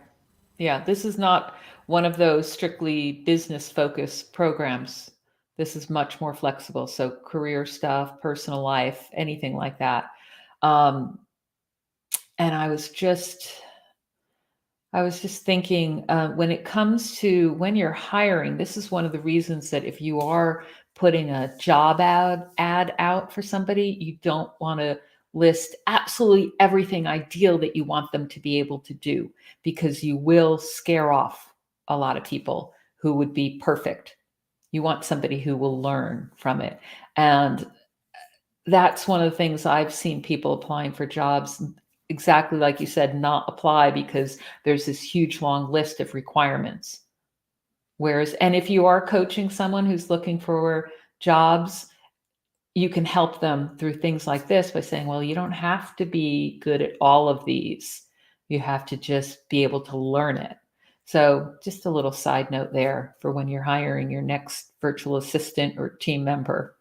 Yeah. This is not one of those strictly business focused programs. This is much more flexible. So career stuff, personal life, anything like that. Um, and I was just thinking, when it comes to when you're hiring, this is one of the reasons that if you are putting a job ad out for somebody, you don't want to list absolutely everything ideal that you want them to be able to do, because you will scare off a lot of people who would be perfect. You want somebody who will learn from it. And that's one of the things I've seen people applying for jobs, exactly like you said, not apply because there's this huge long list of requirements. Whereas, and if you are coaching someone who's looking for jobs, you can help them through things like this by saying, well, you don't have to be good at all of these. You have to just be able to learn it. So just a little side note there for when you're hiring your next virtual assistant or team member.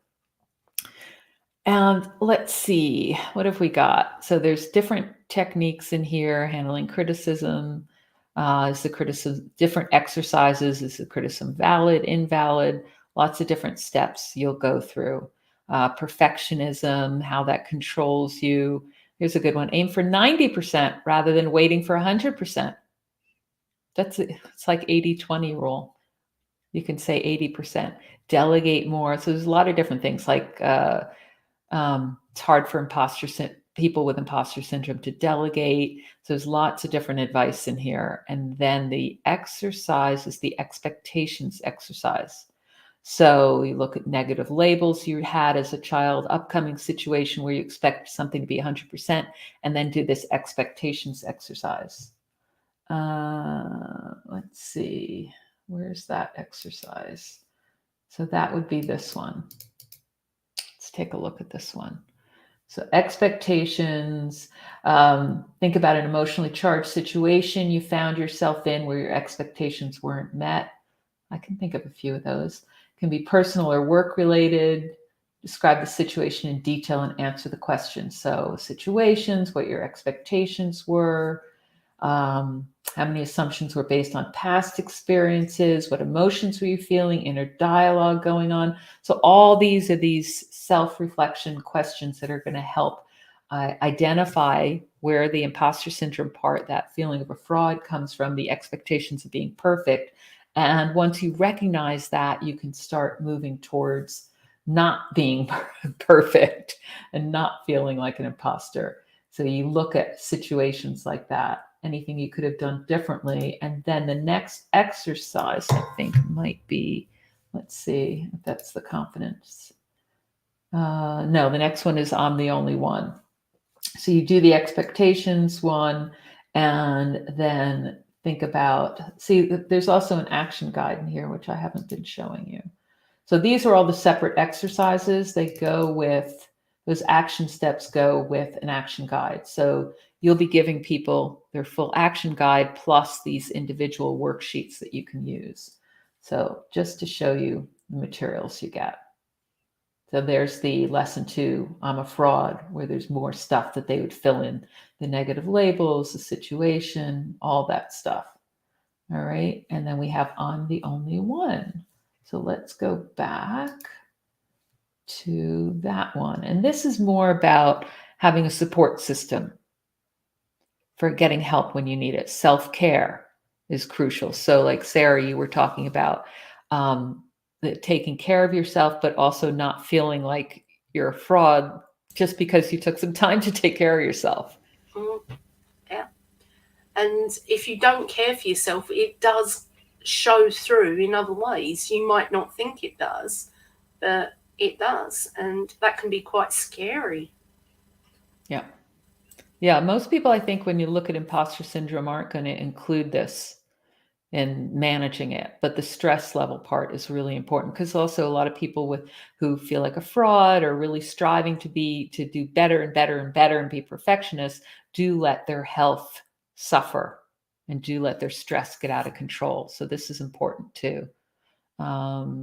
And let's see, what have we got? So there's different techniques in here, handling criticism. Is the criticism different exercises? Is the criticism valid, invalid? Lots of different steps you'll go through. Perfectionism, how that controls you. Here's a good one. Aim for 90% rather than waiting for 100%. It's like 80-20 rule. You can say 80%. Delegate more. So there's a lot of different things like it's hard for people with imposter syndrome to delegate. So there's lots of different advice in here. And then the exercise is the expectations exercise. So you look at negative labels you had as a child, upcoming situation where you expect something to be 100%, and then do this expectations exercise. Let's see, where's that exercise? So that would be this one. Let's take a look at this one. So expectations, think about an emotionally charged situation you found yourself in where your expectations weren't met. I can think of a few of those. It can be personal or work related. Describe the situation in detail and answer the question. So situations, what your expectations were, how many assumptions were based on past experiences, what emotions were you feeling, inner dialogue going on. So all these are these self-reflection questions that are going to help identify where the imposter syndrome part, that feeling of a fraud, comes from, the expectations of being perfect. And once you recognize that, you can start moving towards not being perfect and not feeling like an imposter. So you look at situations like that, anything you could have done differently. And then the next exercise, I think, might be, let's see if that's the confidence. No, the next one is I'm the only one. So you do the expectations one, and then think about, see, there's also an action guide in here, which I haven't been showing you. So these are all the separate exercises. They go with, those action steps go with an action guide. So you'll be giving people their full action guide plus these individual worksheets that you can use. So just to show you the materials you get. So there's the lesson 2, I'm a fraud, where there's more stuff that they would fill in, the negative labels, the situation, all that stuff. All right. And then we have I'm the only one. So let's go back to that one. And this is more about having a support system for getting help when you need it. Self-care is crucial. So like Sarah, you were talking about taking care of yourself, but also not feeling like you're a fraud just because you took some time to take care of yourself. Yeah. And if you don't care for yourself, it does show through in other ways. You might not think it does, but it does. And that can be quite scary. Yeah. Yeah. Most people, I think, when you look at imposter syndrome, aren't going to include this in managing it, but the stress level part is really important, because also a lot of people who feel like a fraud or really striving to do better and better and better and be perfectionists do let their health suffer and do let their stress get out of control. So this is important too. I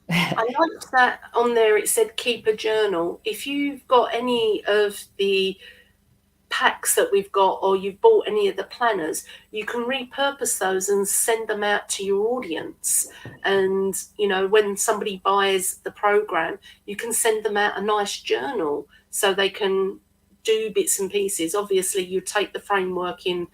liked that on there. It said keep a journal. If you've got any of the packs that we've got, or you've bought any of the planners, you can repurpose those and send them out to your audience. And, you know, when somebody buys the program, you can send them out a nice journal so they can do bits and pieces. Obviously, you take the framework in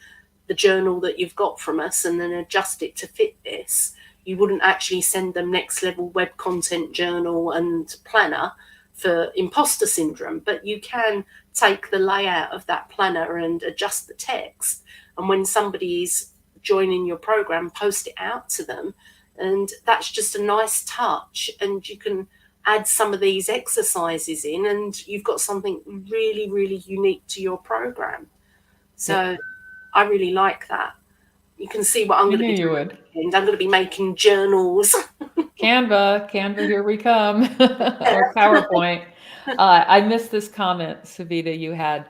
the journal that you've got from us and then adjust it to fit this. You wouldn't actually send them next level web content journal and planner for imposter syndrome, but you can take the layout of that planner and adjust the text. And when somebody's joining your program, post it out to them. And that's just a nice touch. And you can add some of these exercises in, and you've got something really, really unique to your program. So I really like that. You can see what I'm going to be doing. And I'm going to be making journals. Canva, here we come. Or PowerPoint. I missed this comment, Savita, you had.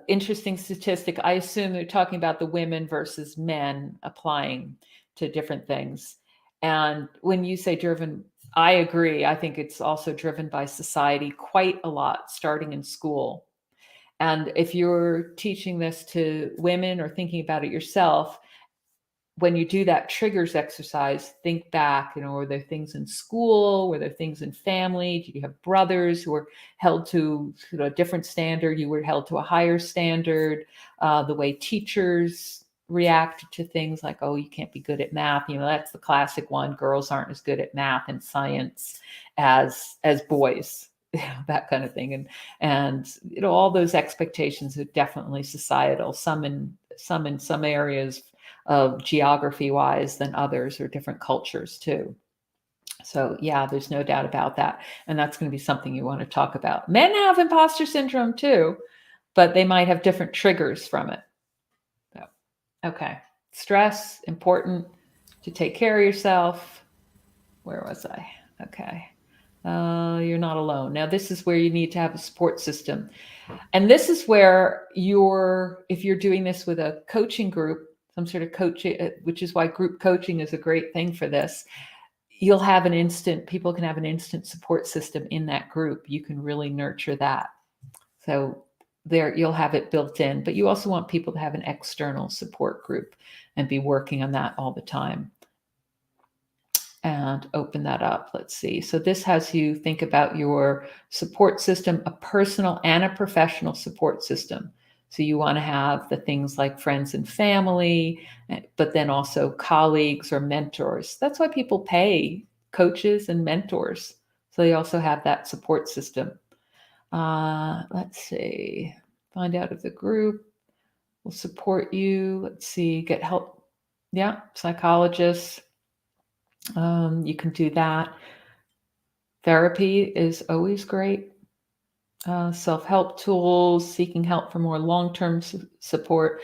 Interesting statistic. I assume they're talking about the women versus men applying to different things. And when you say driven, I agree. I think it's also driven by society quite a lot, starting in school. And if you're teaching this to women or thinking about it yourself, when you do that triggers exercise, think back, you know, were there things in school? Were there things in family? Did you have brothers who were held to a different standard? You were held to a higher standard. The way teachers react to things like, oh, you can't be good at math. You know, that's the classic one. Girls aren't as good at math and science as boys. That kind of thing. And you know, all those expectations are definitely societal, some in some areas of geography wise than others, or different cultures too. So yeah, there's no doubt about that. And that's going to be something you want to talk about. Men have imposter syndrome too, but they might have different triggers from it. So, okay. Stress, important to take care of yourself. Where was I? Okay. You're not alone. Now, this is where you need to have a support system. And this is where if you're doing this with a coaching group, some sort of coaching, which is why group coaching is a great thing for this, people can have an instant support system in that group. You can really nurture that. So there, you'll have it built in, but you also want people to have an external support group and be working on that all the time. And open that up. Let's see. So this has you think about your support system, a personal and a professional support system. So you want to have the things like friends and family, but then also colleagues or mentors. That's why people pay coaches and mentors. So they also have that support system. Let's see. Find out if the group will support you. Let's see. Get help. Yeah, psychologists. You can do that. Therapy is always great. Self-help tools, seeking help for more long-term support.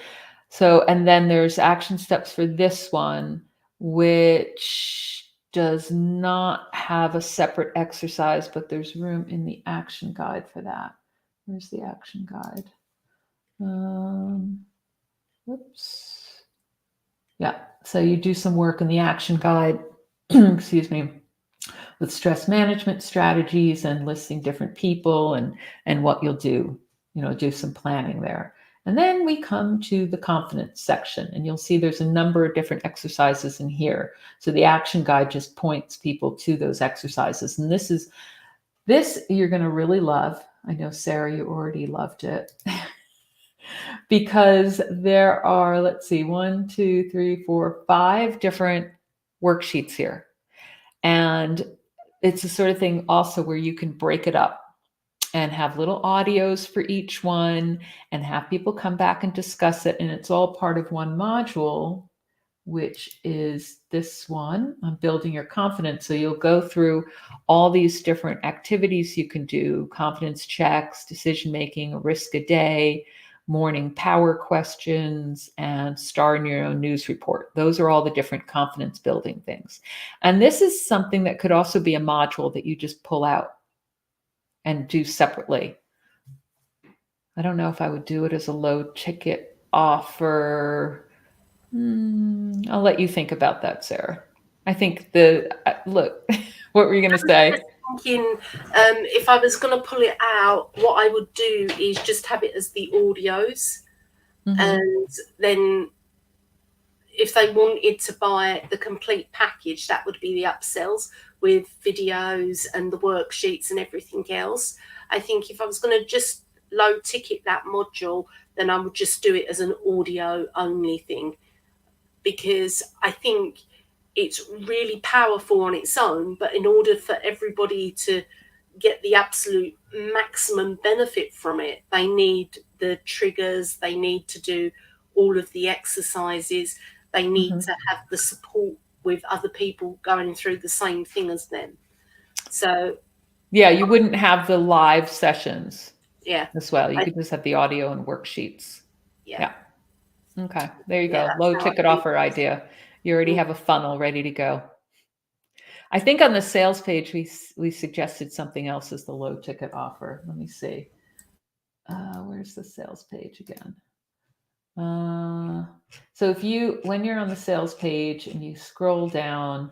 So, and then there's action steps for this one, which does not have a separate exercise, but there's room in the action guide for that. Where's the action guide? Whoops. Yeah, so you do some work in the action guide, excuse me, with stress management strategies and listing different people and what you'll do, do some planning there. And then we come to the confidence section, and you'll see there's a number of different exercises in here. So the action guide just points people to those exercises. And this you're going to really love. I know, Sarah, you already loved it. Because there are, let's see, 1, 2, 3, 4, 5 different worksheets here. And it's the sort of thing also where you can break it up and have little audios for each one and have people come back and discuss it. And it's all part of one module, which is this one on building your confidence. So you'll go through all these different activities you can do: confidence checks, decision-making, a risk a day, morning power questions, and star in your own news report. Those are all the different confidence building things. And this is something that could also be a module that you just pull out and do separately. I don't know if I would do it as a low ticket offer. I'll let you think about that, Sarah. I think look, what were you going to say? thinking if I was going to pull it out, what I would do is just have it as the audios, and then if they wanted to buy the complete package, that would be the upsells with videos and the worksheets and everything else. I think if I was going to just low ticket that module, then I would just do it as an audio only thing, because I think it's really powerful on its own, but in order for everybody to get the absolute maximum benefit from it, they need the triggers, they need to do all of the exercises, they need to have the support with other people going through the same thing as them. So yeah, you wouldn't have the live sessions yeah, as well. You could just have the audio and worksheets. yeah. Okay, there you Yeah, go. that's Low how I ticket think. offer idea. You already have a funnel ready to go. I think on the sales page, we suggested something else as the low ticket offer. Let me see. Where's the sales page again? So when you're on the sales page and you scroll down,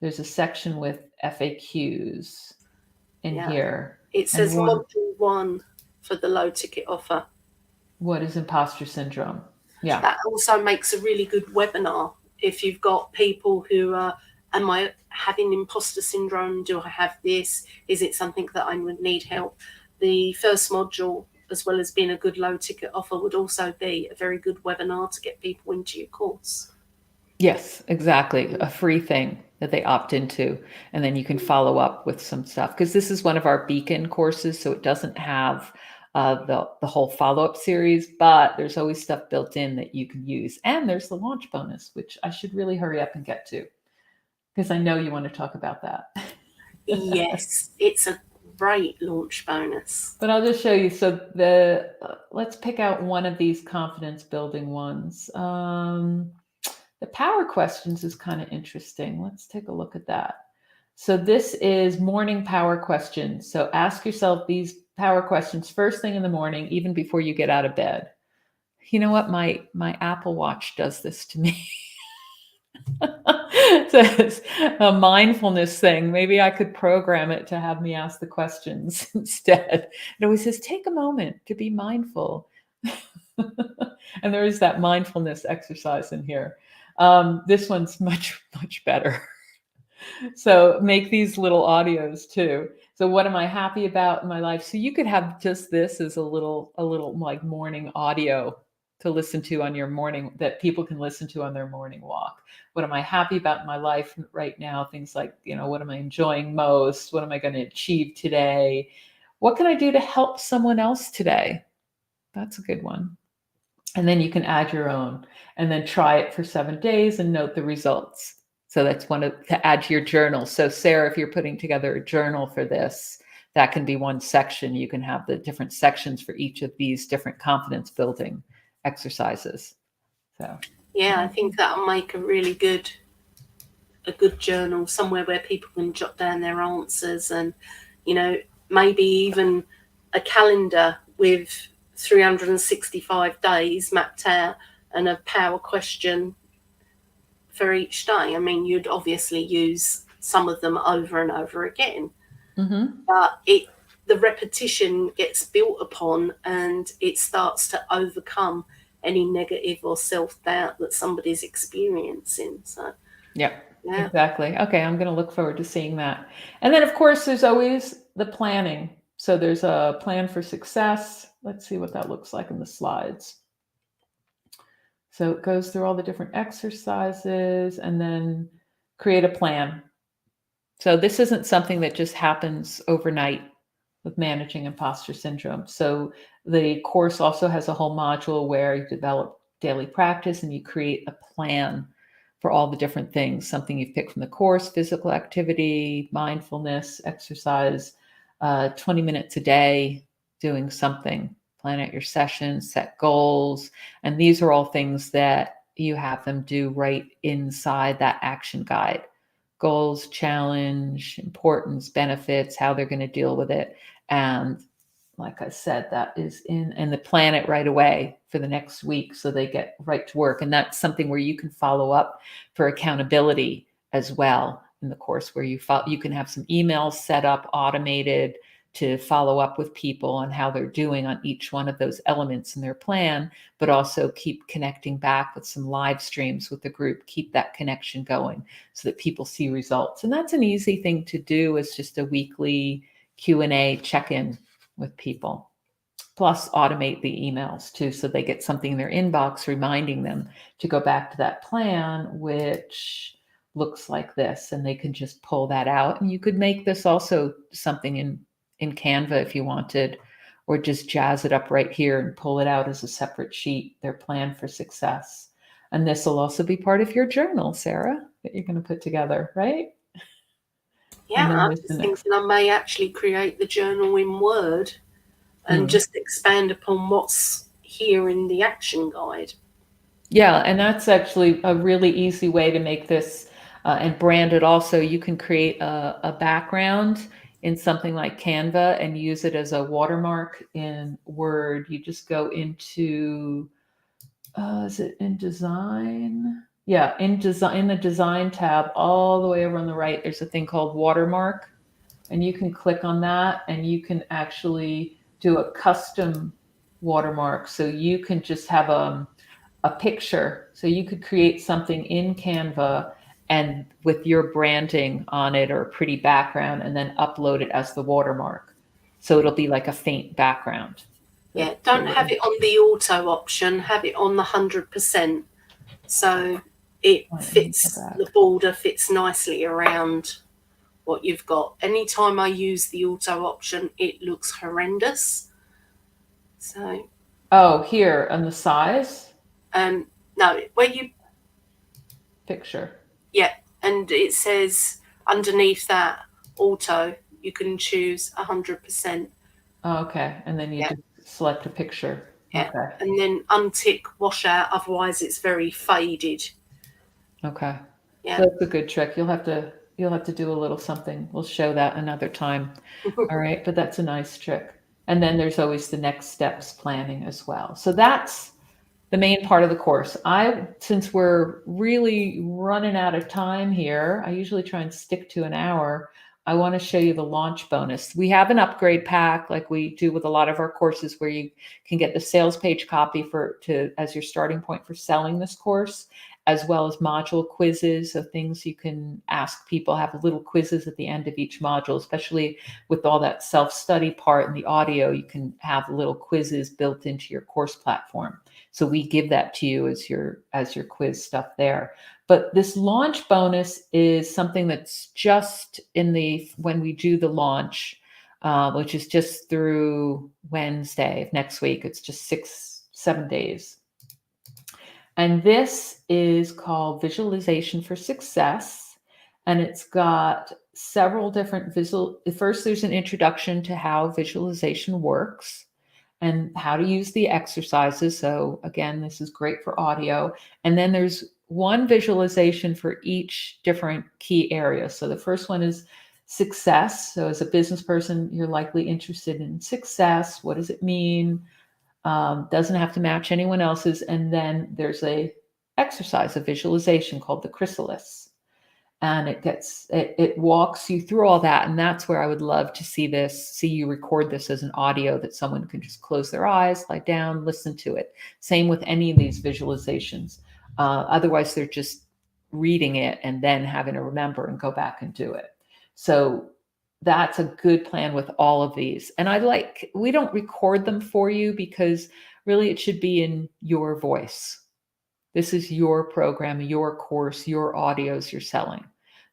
there's a section with FAQs in here. It says module 1 for the low ticket offer. What is imposter syndrome? Yeah. That also makes a really good webinar if you've got people who are, am I having imposter syndrome? Do I have this? Is it something that I would need help? The first module, as well as being a good low ticket offer, would also be a very good webinar to get people into your course. Yes, exactly. A free thing that they opt into. And then you can follow up with some stuff, because this is one of our beacon courses. So it doesn't have the whole follow-up series, but there's always stuff built in that you can use. And there's the launch bonus, which I should really hurry up and get to, because I know you want to talk about that. Yes, it's a great launch bonus. But I'll just show you. So let's pick out one of these confidence building ones. The power questions is kind of interesting. Let's take a look at that. So this is morning power questions. So ask yourself these power questions first thing in the morning, even before you get out of bed. You know what? My Apple Watch does this to me. So it's a mindfulness thing. Maybe I could program it to have me ask the questions instead. It always says, take a moment to be mindful. And there is that mindfulness exercise in here. This one's much, much better. So make these little audios too. So what am I happy about in my life? So you could have just this as a little like morning audio to listen to on your morning, that people can listen to on their morning walk. What am I happy about in my life right now? Things like, what am I enjoying most? What am I going to achieve today? What can I do to help someone else today? That's a good one. And then you can add your own, and then try it for 7 days and note the results. So that's to add to your journal. So Sarah, if you're putting together a journal for this, that can be one section. You can have the different sections for each of these different confidence building exercises. So yeah, I think that'll make a really good journal, somewhere where people can jot down their answers, and maybe even a calendar with 365 days mapped out and a power question for each day. I mean, you'd obviously use some of them over and over again, but the repetition gets built upon, and it starts to overcome any negative or self-doubt that somebody's experiencing. So yeah. Exactly. Okay, I'm going to look forward to seeing that. And then, of course, there's always the planning. So there's a plan for success. Let's see what that looks like in the slides. So it goes through all the different exercises and then create a plan. So this isn't something that just happens overnight with managing imposter syndrome. So the course also has a whole module where you develop daily practice and you create a plan for all the different things, something you've picked from the course, physical activity, mindfulness, exercise, 20 minutes a day, doing something, plan out your sessions, set goals. And these are all things that you have them do right inside that action guide. Goals, challenge, importance, benefits, how they're going to deal with it. And like I said, that is and the plan it right away for the next week so they get right to work. And that's something where you can follow up for accountability as well. in the course where you can have some emails set up, automated, to follow up with people on how they're doing on each one of those elements in their plan, but also keep connecting back with some live streams with the group, keep that connection going so that people see results. And that's an easy thing to do, is just a weekly Q&A check-in with people. Plus automate the emails too, so they get something in their inbox reminding them to go back to that plan, which looks like this, and they can just pull that out. And you could make this also something in Canva if you wanted, or just jazz it up right here and pull it out as a separate sheet, their plan for success. And this will also be part of your journal, Sarah, that you're going to put together, right? Yeah, I'm just thinking I may actually create the journal in Word and just expand upon what's here in the action guide. Yeah, and that's actually a really easy way to make this and brand it also. You can create a background in something like Canva and use it as a watermark in Word. You just go into, is it in design? Yeah, in the design tab, all the way over on the right, there's a thing called watermark. And you can click on that and you can actually do a custom watermark. So you can just have a picture. So you could create something in Canva and with your branding on it or a pretty background, and then upload it as the watermark. So it'll be like a faint background. Yeah, don't have it on the auto option, have it on the 100%. So it fits, the border fits nicely around what you've got. Anytime I use the auto option, it looks horrendous. So. Oh, here on the size? No, where you. Picture. Yeah, and it says underneath that auto, you can choose 100%. Oh, okay, and then you just select a picture. Yeah, okay. And then untick wash out, otherwise it's very faded. Okay. Yeah, so that's a good trick. You'll have to do a little something. We'll show that another time. All right, but that's a nice trick. And then there's always the next steps planning as well. So that's the main part of the course. Since we're really running out of time here, I usually try and stick to an hour. I want to show you the launch bonus. We have an upgrade pack like we do with a lot of our courses, where you can get the sales page copy as your starting point for selling this course, as well as module quizzes of things you can ask people, have little quizzes at the end of each module, especially with all that self-study part and the audio. You can have little quizzes built into your course platform. So we give that to you as your quiz stuff there. But this launch bonus is something that's just when we do the launch, which is just through Wednesday of next week. It's just 6-7 days. And this is called Visualization for Success. And it's got several different first there's an introduction to how visualization works and how to use the exercises. So again, this is great for audio. And then there's one visualization for each different key area. So the first one is success. So as a business person, you're likely interested in success. What does it mean? Doesn't have to match anyone else's. And then there's a exercise, a visualization called the chrysalis. And it walks you through all that. And that's where I would love to see you record this as an audio that someone can just close their eyes, lie down, listen to it. Same with any of these visualizations. Otherwise, they're just reading it and then having to remember and go back and do it. So that's a good plan with all of these. And we don't record them for you because really it should be in your voice. This is your program, your course, your audios you're selling.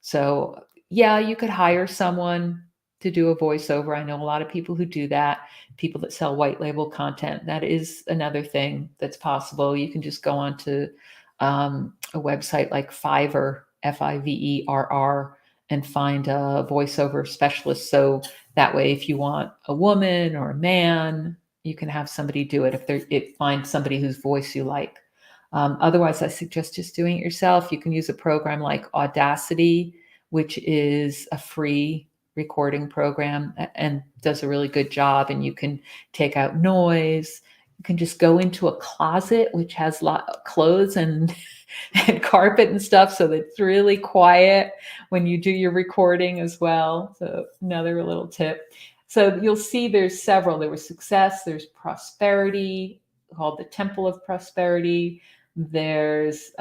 So yeah, you could hire someone to do a voiceover. I know a lot of people who do that, people that sell white label content. That is another thing that's possible. You can just go on to a website like Fiverr, Fiverr, and find a voiceover specialist. So that way, if you want a woman or a man, you can have somebody do it find somebody whose voice you like. Otherwise, I suggest just doing it yourself. You can use a program like Audacity, which is a free recording program and does a really good job. And you can take out noise, You can just go into a closet, which has lot of clothes and, and carpet and stuff. So that it's really quiet when you do your recording as well. So another little tip. So you'll see there's several. There was success, there's prosperity, called the Temple of Prosperity. There's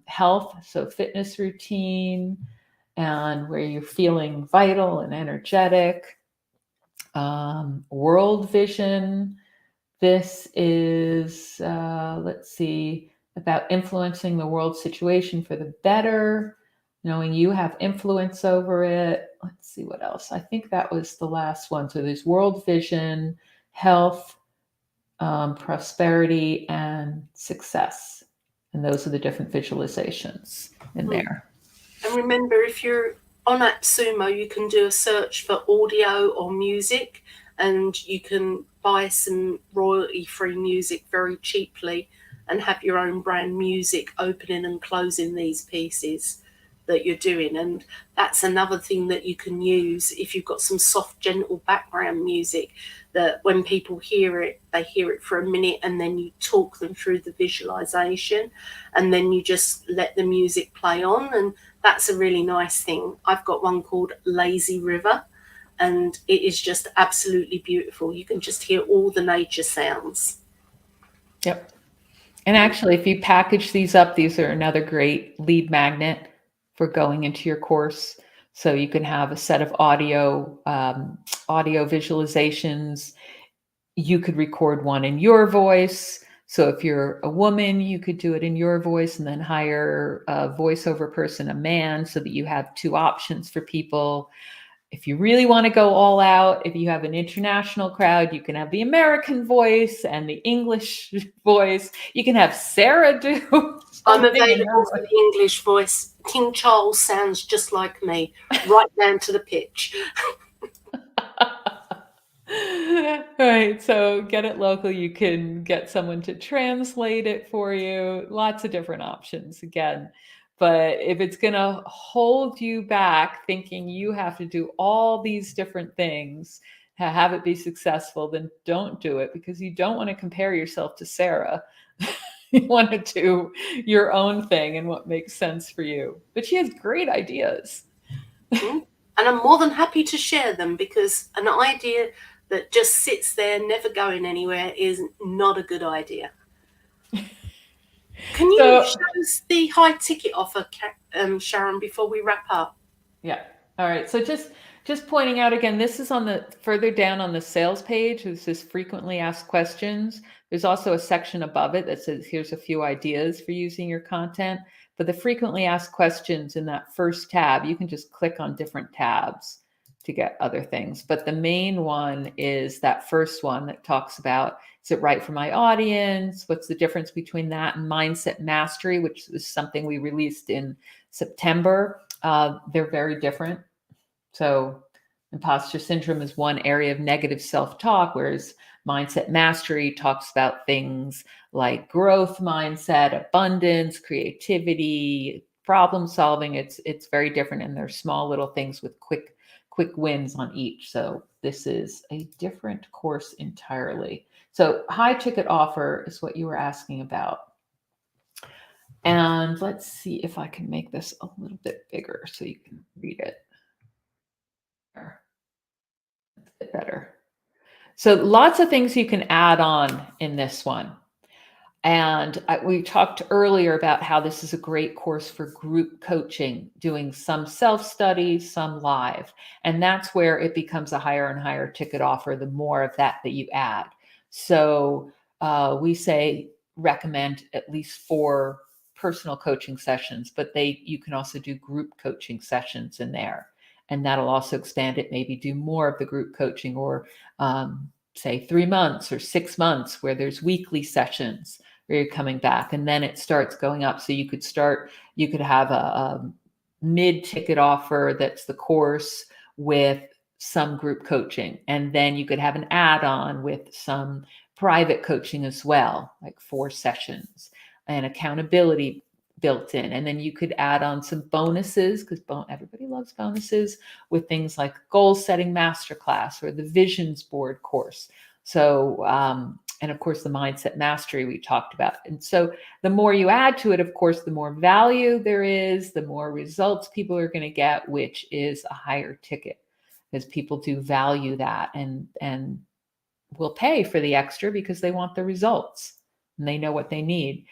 health, so fitness routine, and where you're feeling vital and energetic. World vision. This is, let's see, about influencing the world situation for the better, knowing you have influence over it. Let's see what else. I think that was the last one. So there's world vision, health, prosperity, and success. And those are the different visualizations in there. And remember, if you're on AppSumo, you can do a search for audio or music, and you can buy some royalty-free music very cheaply and have your own brand music opening and closing these pieces that you're doing. And that's another thing that you can use if you've got some soft, gentle background music, that when people hear it, they hear it for a minute, and then you talk them through the visualization, and then you just let the music play on. And that's a really nice thing. I've got one called Lazy River, and it is just absolutely beautiful. You can just hear all the nature sounds. Yep. And actually, if you package these up, these are another great lead magnet for going into your course. So you can have a set of audio visualizations. You could record one in your voice. So if you're a woman, you could do it in your voice and then hire a voiceover person, a man, so that you have two options for people. If you really want to go all out, if you have an international crowd, you can have the American voice and the English voice. You can have Sarah do. I'm available for the English voice. King Charles sounds just like me, right down to the pitch. Right. So get it local. You can get someone to translate it for you. Lots of different options again. But if it's going to hold you back thinking you have to do all these different things to have it be successful, then don't do it, because you don't want to compare yourself to Sarah. You want to do your own thing and what makes sense for you. But she has great ideas. And I'm more than happy to share them, because an idea that just sits there never going anywhere is not a good idea. Can you show us the high ticket offer, Sharyn, before we wrap up? Yeah. All right. So just pointing out again, this is on the further down on the sales page. This is frequently asked questions. There's also a section above it that says, here's a few ideas for using your content. But the frequently asked questions in that first tab, you can just click on different tabs to get other things. But the main one is that first one that talks about, is it right for my audience? What's the difference between that and mindset mastery, which is something we released in September. They're very different. So imposter syndrome is one area of negative self-talk, whereas mindset mastery talks about things like growth mindset, abundance, creativity, problem solving. It's very different, and there's small little things with quick wins on each. So this is a different course entirely. So high ticket offer is what you were asking about. And let's see if I can make this a little bit bigger so you can read it. That's a bit better. So lots of things you can add on in this one. And we talked earlier about how this is a great course for group coaching, doing some self-study, some live. And that's where it becomes a higher and higher ticket offer, the more of that you add. So we say recommend at least 4 personal coaching sessions, but you can also do group coaching sessions in there. And that'll also expand it, maybe do more of the group coaching, or say 3 months or 6 months where there's weekly sessions where you're coming back, and then it starts going up. So you could have a mid-ticket offer that's the course with some group coaching, and then you could have an add-on with some private coaching as well, like 4 sessions and accountability built in. And then you could add on some bonuses, because everybody loves bonuses, with things like goal setting masterclass or the visions board course. So And of course, the mindset mastery we talked about. And so the more you add to it, of course, the more value there is, the more results people are going to get, which is a higher ticket, because people do value that and will pay for the extra because they want the results and they know what they need.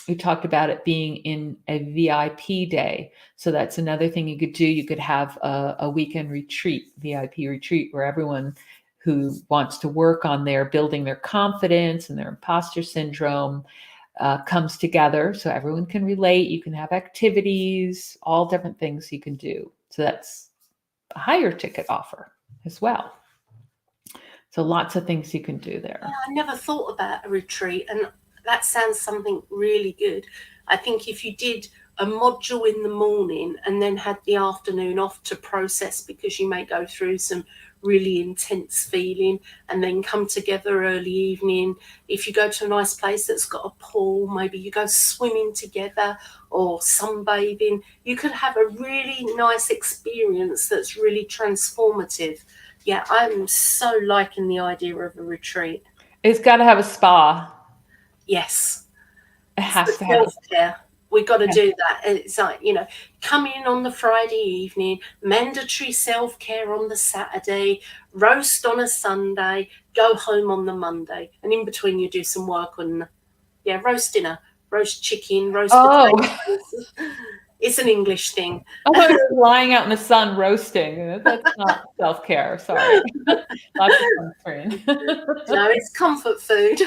We talked about it being in a VIP day. So that's another thing you could do. You could have a weekend retreat, VIP retreat, where everyone who wants to work on their building their confidence and their imposter syndrome comes together, so everyone can relate. You can have activities, all different things you can do. So that's a higher ticket offer as well. So lots of things you can do there. Yeah, I never thought about a retreat, and that sounds something really good. I think if you did a module in the morning and then had the afternoon off to process, because you may go through some really intense feeling, and then come together early evening. If you go to a nice place that's got a pool, maybe you go swimming together or sunbathing, you could have a really nice experience that's really transformative. Yeah, I'm so liking the idea of a retreat. It's got to have a spa. Yes. It It's the has to have a self-care. We've got to yeah. do that. It's like, come in on the Friday evening, mandatory self-care on the Saturday, roast on a Sunday, go home on the Monday. And in between you do some work on, roast dinner, roast chicken, roast Oh, potatoes. It's an English thing. I thought it was lying out in the sun roasting. That's not self-care. Sorry. Lots of sunscreen. No, it's comfort food.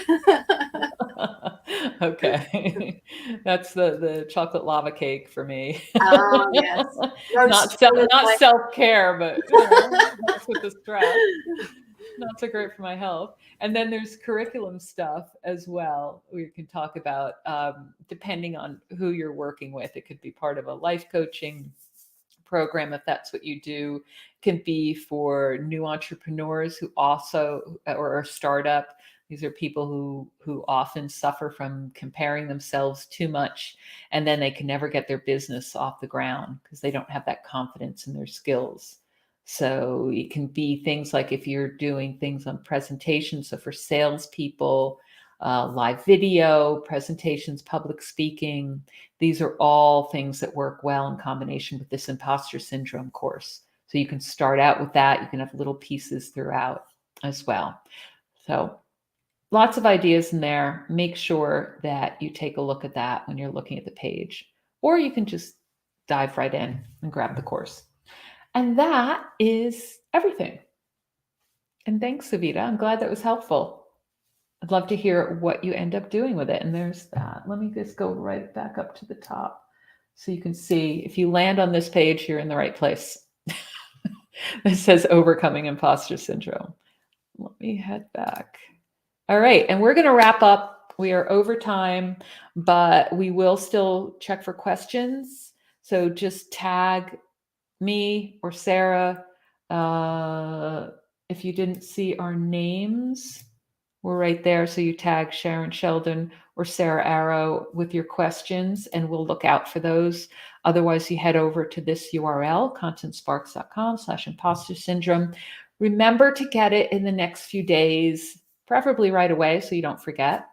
Okay. That's the chocolate lava cake for me. Ah, yes. Not Roast not self-care, but helps with the stress. Not so great for my health. And then there's curriculum stuff as well. We can talk about depending on who you're working with. It could be part of a life coaching program if that's what you do. Can be for new entrepreneurs who also or a startup. These are people who often suffer from comparing themselves too much, and then they can never get their business off the ground because they don't have that confidence in their skills. So it can be things like if you're doing things on presentations, so for salespeople, live video, presentations, public speaking, these are all things that work well in combination with this imposter syndrome course. So you can start out with that. You can have little pieces throughout as well. So lots of ideas in there. Make sure that you take a look at that when you're looking at the page, or you can just dive right in and grab the course. And that is everything. And thanks, Savita. I'm glad that was helpful. I'd love to hear what you end up doing with it. And there's that. Let me just go right back up to the top so you can see if you land on this page, you're in the right place. It says overcoming imposter syndrome. Let me head back. All right. And we're going to wrap up. We are over time, but we will still check for questions. So just tag me or Sarah. If you didn't see our names, we're right there. So you tag Sharyn Sheldon or Sarah Arrow with your questions, and we'll look out for those. Otherwise, you head over to this URL, contentsparks.com/imposter syndrome. Remember to get it in the next few days, preferably right away so you don't forget.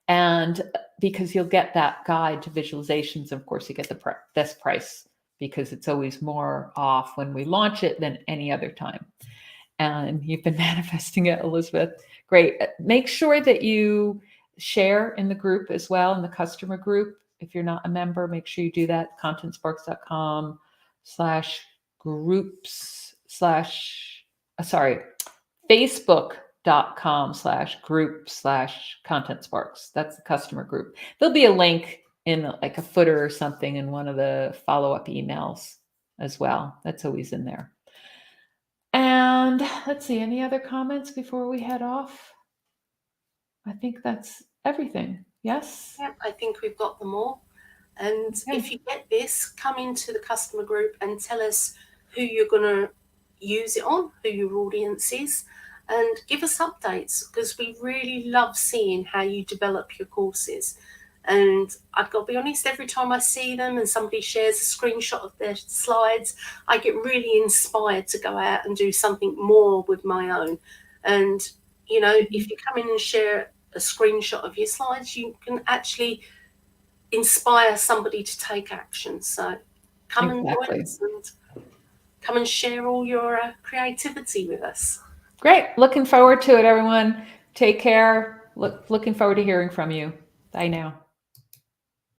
And because you'll get that guide to visualizations, of course, you get the best price because it's always more off when we launch it than any other time. And you've been manifesting it, Elizabeth. Great. Make sure that you share in the group as well, in the customer group. If you're not a member, make sure you do that. contentsparks.com/groups/ facebook.com/group/contentsparks. That's the customer group. There'll be a link in like a footer or something in one of the follow-up emails as well. That's always in there. And let's see, any other comments before we head off? I think that's everything. Yes? Yeah, I think we've got them all. And Okay. if you get this, come into the customer group and tell us who you're going to use it on, who your audience is, and give us updates, because we really love seeing how you develop your courses. And I've got to be honest, every time I see them and somebody shares a screenshot of their slides, I get really inspired to go out and do something more with my own. And You know, if you come in and share a screenshot of your slides, you can actually inspire somebody to take action. So come and join us and come and share all your creativity with us. Great. Looking forward to it, everyone. Take care. Looking forward to hearing from you. Bye now.